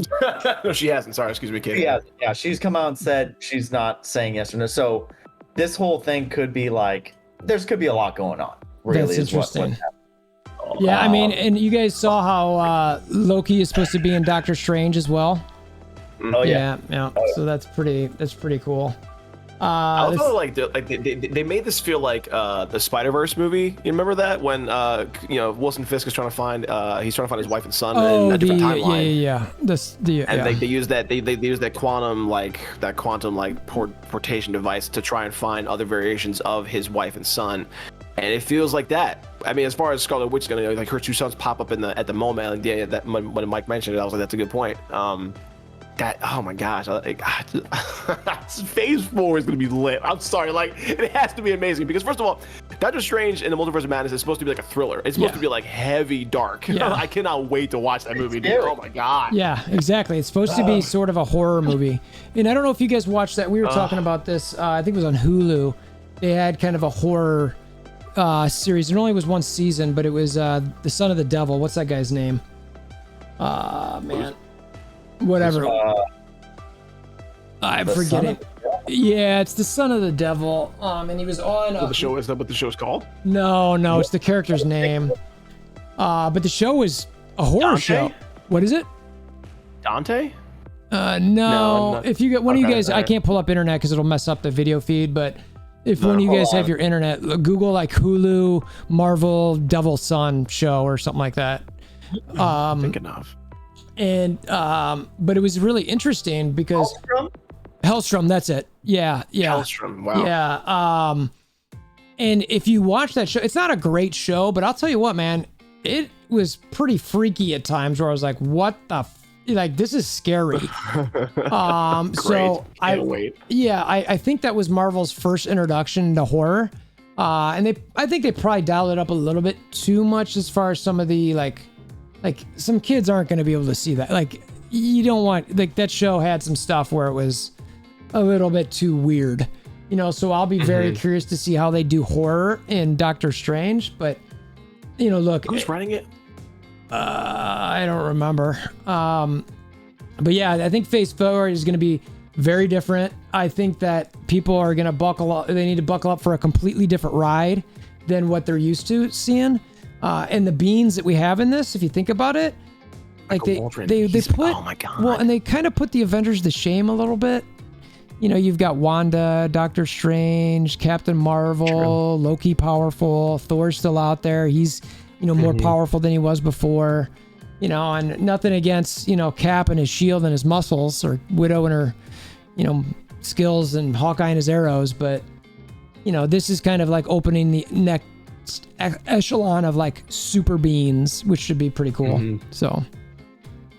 No, she hasn't. Sorry, excuse me, Katie. Yeah, she's come out and said she's not saying yes or no. So this whole thing could be like, could be a lot going on. Really, that's interesting. Yeah, I mean, and you guys saw how Loki is supposed to be in Doctor Strange as well. Oh yeah. Oh, yeah. So that's pretty cool. I also like they made this feel like the Spider-Verse movie. You remember that when Wilson Fisk is trying to find his wife and son in a different timeline. Yeah. They use that they use that quantum portation device to try and find other variations of his wife and son. And it feels like that. I mean, as far as Scarlet Witch is gonna, like, her two sons pop up at the moment. Like, that when Mike mentioned it, I was like, that's a good point. Oh my gosh, Phase 4 is gonna be lit. I'm sorry, like, it has to be amazing because first of all, Doctor Strange in the Multiverse of Madness is supposed to be like a thriller. It's supposed to be like heavy dark. Yeah. I cannot wait to watch that movie. Dude. Oh my god. Yeah, exactly. It's supposed to be sort of a horror movie. And I don't know if you guys watched that. We were talking about this. I think it was on Hulu. They had kind of a horror series. It only was one season, but it was The Son of the Devil. What's that guy's name? Man. Whatever. I'm forgetting. Yeah, it's The Son of the Devil. And he was on. Is that what the show's called? No, it's the character's name. But the show was a horror show. What is it? Dante? No. If you get one of you guys, I can't pull up internet because it'll mess up the video feed. But if one of you guys have your internet, Google like Hulu Marvel Devil Son show or something like that. Thinking of. And but it was really interesting because Hellstrom, that's it. Yeah. Hellstrom, wow. Yeah. And if you watch that show, it's not a great show, but I'll tell you what, man, it was pretty freaky at times where I was like, what the like, this is scary. So Can't wait. Yeah, I think that was Marvel's first introduction to horror. And I think they probably dialed it up a little bit too much as far as some of the like some kids aren't going to be able to see that. Like, you don't want, like, that show had some stuff where it was a little bit too weird, so I'll be very curious to see how they do horror in Doctor Strange. But look, who's writing it? I don't remember. But yeah, I think Phase 4 is going to be very different. I think that people are going to buckle up. They need to buckle up for a completely different ride than what they're used to seeing. And the beans that we have in this, if you think about it, like they put, oh my god. Well, and they kind of put the Avengers to shame a little bit. You've got Wanda, Doctor Strange, Captain Marvel, Loki powerful, Thor's still out there. He's, more powerful than he was before, and nothing against, Cap and his shield and his muscles, or Widow and her, skills, and Hawkeye and his arrows. But, this is kind of like opening the next echelon of like super beings, which should be pretty cool. So,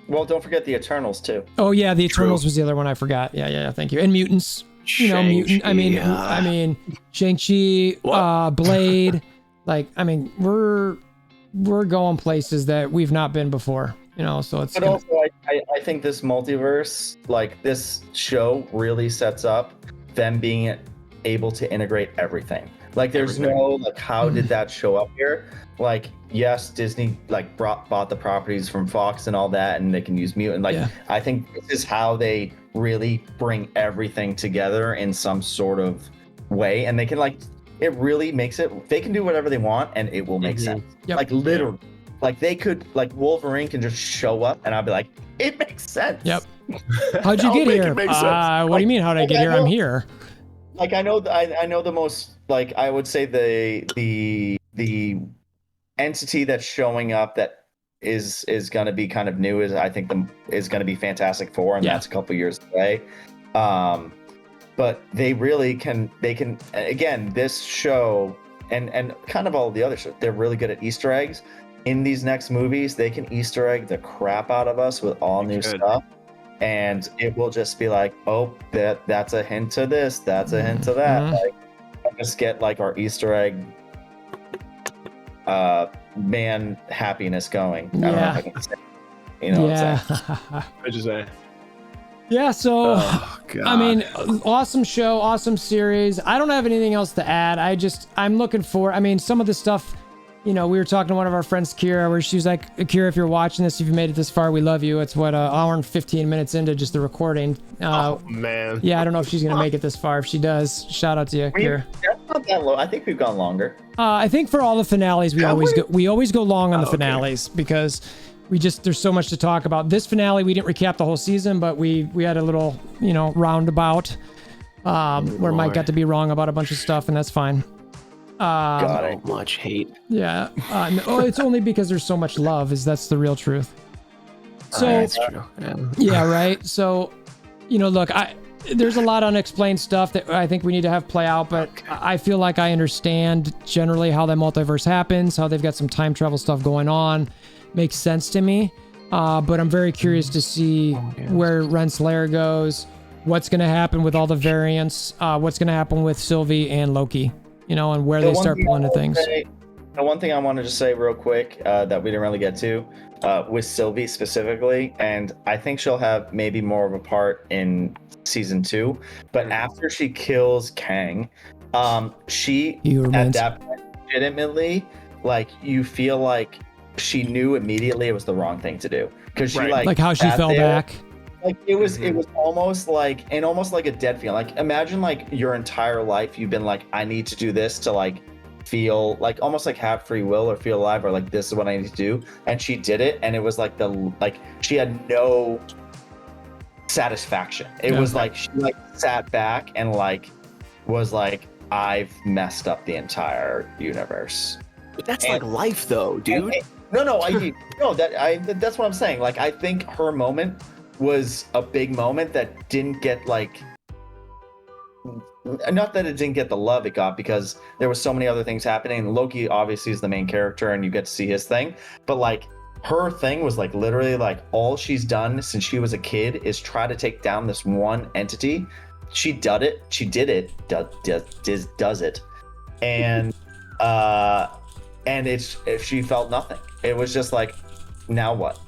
well, don't forget the Eternals too. Oh yeah, the Eternals was the other one I forgot. Yeah, thank you. And mutants, mutant. I mean, Shang-Chi, Blade. Like, I mean, we're going places that we've not been before. So it's. But also, I think this multiverse, like this show, really sets up them being able to integrate everything. Like, there's no, like, how did that show up here? Like, yes, Disney, like, bought the properties from Fox and all that, and they can use mutant. Like, I think this is how they really bring everything together in some sort of way. And they can, like, it really makes it, they can do whatever they want, and it will make sense. Yep. Like, literally. Like, they could, like, Wolverine can just show up, and I'll be like, it makes sense. Yep. How'd you get here? What do you mean, how'd I get here? I'm here. Like, I know the most, like, I would say the entity that's showing up that is going to be kind of new is, I think, is going to be Fantastic Four, and that's a couple years away. But they really can, again, this show and kind of all the other shows, they're really good at Easter eggs. In these next movies, they can Easter egg the crap out of us with all new stuff. And it will just be like, oh, that's a hint to this, that's a hint to that. Like, and just get like our Easter egg man happiness going. I don't know if I can say, you know what I'm saying? What'd you say? Yeah, so God. I mean, awesome show, awesome series. I don't have anything else to add. I'm looking for, I mean, some of the stuff, you know, we were talking to one of our friends, Kira, where she was like, Kira, if you're watching this, if you've made it this far, we love you. It's what, an hour and 15 minutes into just the recording. Oh, man. Yeah, I don't know if she's going to make it this far. If she does, shout out to you, Kira. That's not that low. I think we've gone longer. I think for all the finales, we always go long on the finales because there's so much to talk about. This finale, we didn't recap the whole season, but we had a little, you know, roundabout where Mike got to be wrong about a bunch of stuff, and that's fine. So much hate. Yeah. No, it's only because there's so much love. That's the real truth. So That's true. yeah, right. So, you know, look, there's a lot of unexplained stuff that I think we need to have play out, but I feel like I understand generally how that multiverse happens, how they've got some time travel stuff going on. Makes sense to me. But I'm very curious to see where Renslayer goes, what's going to happen with all the variants, what's going to happen with Sylvie and Loki, you know, and where they start pulling into things. The one thing I wanted to say real quick that we didn't really get to with Sylvie specifically, and I think she'll have maybe more of a part in season 2, but after she kills Kang, she at that point, legitimately, like, you feel like she knew immediately it was the wrong thing to do because she like how she fell back. Like it was almost like a dead feeling. Like imagine like your entire life you've been like, I need to do this to like feel like almost like have free will or feel alive, or like this is what I need to do. And she did it, and it was like she had no satisfaction. It was like she like sat back and like was like, I've messed up the entire universe. But that's like life though, dude. That's what I'm saying. Like I think her moment was a big moment that didn't get like, not that it didn't get the love it got because there was so many other things happening. Loki obviously is the main character and you get to see his thing, but like her thing was like literally like all she's done since she was a kid is try to take down this one entity. She did it, and she felt nothing. It was just like, now what?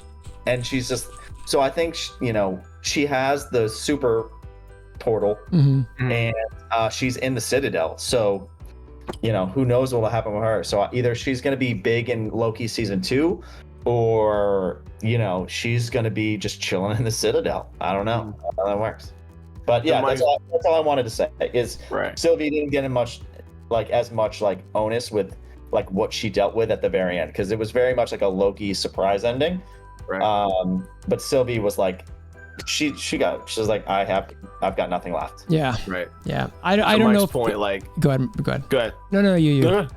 And she's just, so I think, you know, she has the super portal and she's in the Citadel. So, you know, who knows what will happen with her. So either she's going to be big in Loki season 2 or, you know, she's going to be just chilling in the Citadel. I don't know how that works. But yeah, that's all I wanted to say is Sylvie didn't get as much onus with like what she dealt with at the very end, because it was very much like a Loki surprise ending. But Sylvie was like, she was like, I've got nothing left. Yeah. Right. Yeah. I don't know. Point, go ahead. No, you.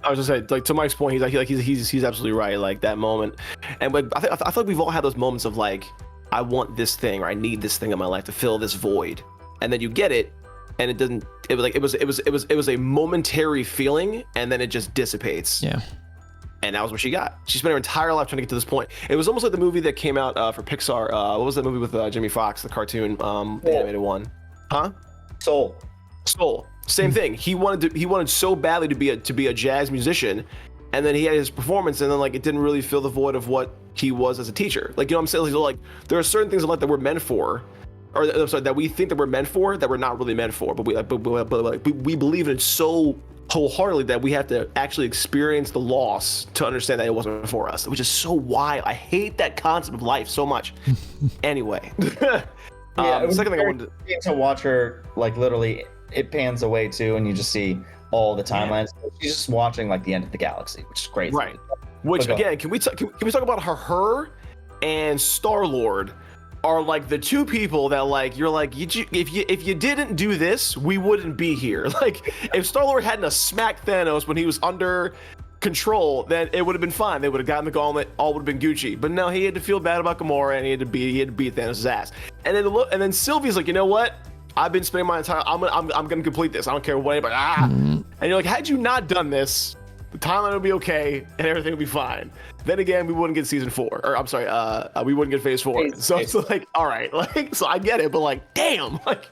I was just saying, like, to Mike's point, he's absolutely right. Like that moment, and like I feel like we've all had those moments of like, I want this thing or I need this thing in my life to fill this void, and then you get it, and it doesn't. It was a momentary feeling, and then it just dissipates. Yeah. And that was what she got. She spent her entire life trying to get to this point. It was almost like the movie that came out for Pixar. What was that movie with Jimmy Fox, the cartoon, the animated one? Huh? Soul. Same thing. He wanted so badly to be a jazz musician, and then he had his performance, and then like it didn't really fill the void of what he was as a teacher. Like, you know what I'm saying? Like there are certain things in life that we're meant for, or I'm sorry, that we think that we're meant for, that we're not really meant for. But we believe in it so wholeheartedly that we have to actually experience the loss to understand that it wasn't for us, which is so wild. I hate that concept of life so much. Anyway, it was second thing I wanted to watch her, like literally it pans away too and you just see all the timelines. She's just watching like the end of the galaxy, which is crazy. Right. Which again, can we talk about her and Star-Lord are like the two people that like you're like, if you didn't do this, we wouldn't be here. Like if Star-Lord hadn't smacked Thanos when he was under control, then it would have been fine. They would have gotten the gauntlet, all would have been Gucci. But no, he had to feel bad about Gamora, and he had to beat Thanos' ass. And then Sylvie's like, you know what? I've been spending my entire I'm gonna complete this. I don't care what anybody. And you're like, had you not done this, the timeline would be okay and everything would be fine. Then again, we wouldn't get season 4, or I'm sorry, we wouldn't get phase 4. So it's like, all right, like, so I get it, but like, damn, like,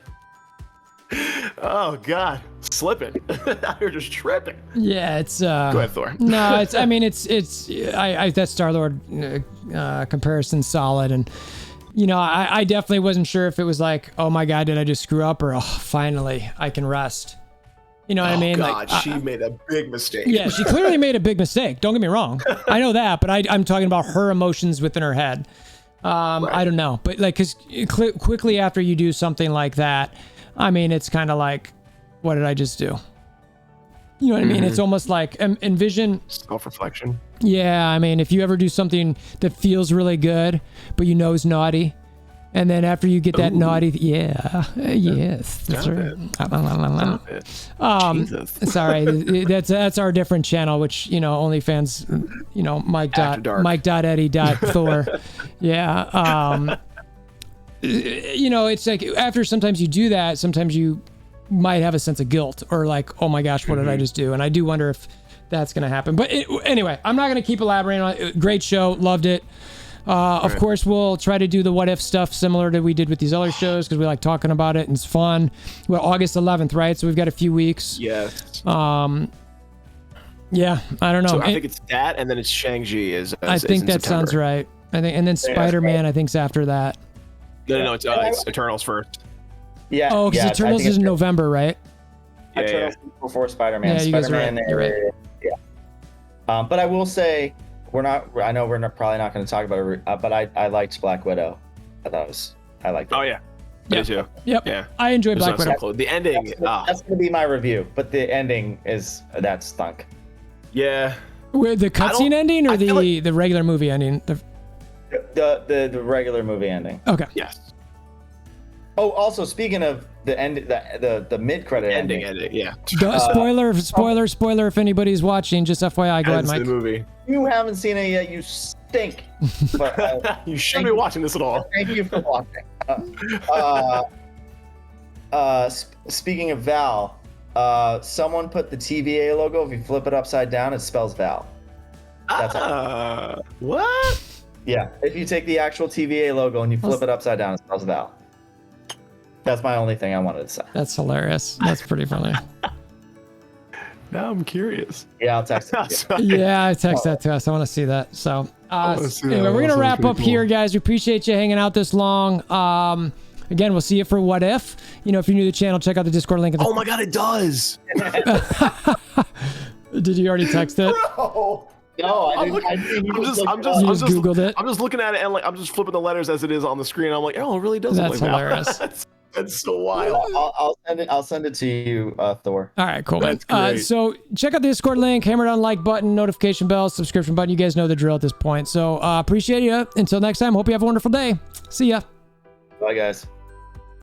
Oh God, slipping. You're just tripping. Yeah, it's Go ahead, Thor. no, it's I mean it's that Star-Lord comparison solid, and you know I definitely wasn't sure if it was like, oh my God, did I just screw up, or oh, finally I can rest. You know what I mean? God, like, she made a big mistake. yeah, she clearly made a big mistake. Don't get me wrong. I know that, but I'm talking about her emotions within her head. Right. I don't know, but like, cause quickly after you do something like that, I mean, it's kind of like, what did I just do? You know what I mean? It's almost like envision self-reflection. Yeah, I mean, if you ever do something that feels really good, but you know is naughty, and then after you get that naughty, yes, that's right. Sorry, that's our different channel, which OnlyFans, Mike.Eddie.Thor. Yeah. It's like after sometimes you do that, sometimes you might have a sense of guilt or like, oh my gosh, what did I just do? And I do wonder if that's going to happen. But anyway, I'm not going to keep elaborating on it. Great show. Loved it. Of course, we'll try to do the what if stuff similar to we did with these other shows because we like talking about it and it's fun. Well, August 11th, right? So we've got a few weeks. Yes. Yeah, I don't know. So I think it's that, and then it's Shang-Chi I think that sounds right. I think, and then Spider-Man, I think's after that. No, it's Eternals first. Yeah. Oh, because Eternals is in November, right? Eternals before Spider-Man. Yeah, you guys are right. You're right. Yeah. But I will say, I know we're probably not going to talk about it, but I liked Black Widow. I liked it. Oh yeah. Me too. Yep. Yeah. I enjoyed Black Widow. So the ending. That's going to be my review, but the ending that stunk. Yeah. With the cutscene ending or the regular movie ending? The regular movie ending. Okay. Yes. Oh, also speaking of the end, the mid-credit ending. Yeah. Spoiler! If anybody's watching, just FYI, go ahead, Mike. The movie. You haven't seen it yet. You stink. But you shouldn't be watching this at all. Thank you for watching. Speaking of Val, someone put the TVA logo. If you flip it upside down, it spells Val. That's what? Yeah. If you take the actual TVA logo and you flip it upside down, it spells Val. That's my only thing I wanted to say. That's hilarious. That's pretty funny. Now I'm curious. Yeah, I'll text it to you. Yeah, text that to us. I want to see that. So anyway, we're gonna wrap up here, guys. We appreciate you hanging out this long. Again, we'll see you for What If. If you're new to the channel, check out the Discord link. Oh my God, it does. Did you already text it? Bro. No, I didn't. I'm just Googled it. I'm just looking at it and like I'm just flipping the letters as it is on the screen. I'm like, oh, it really does. That's look like hilarious. That's so wild. I'll send it to you, Thor. All right, cool. That's great. So check out the Discord link, hammer down like button, notification bell, subscription button. You guys know the drill at this point. So appreciate you. Until next time, hope you have a wonderful day. See ya. Bye, guys.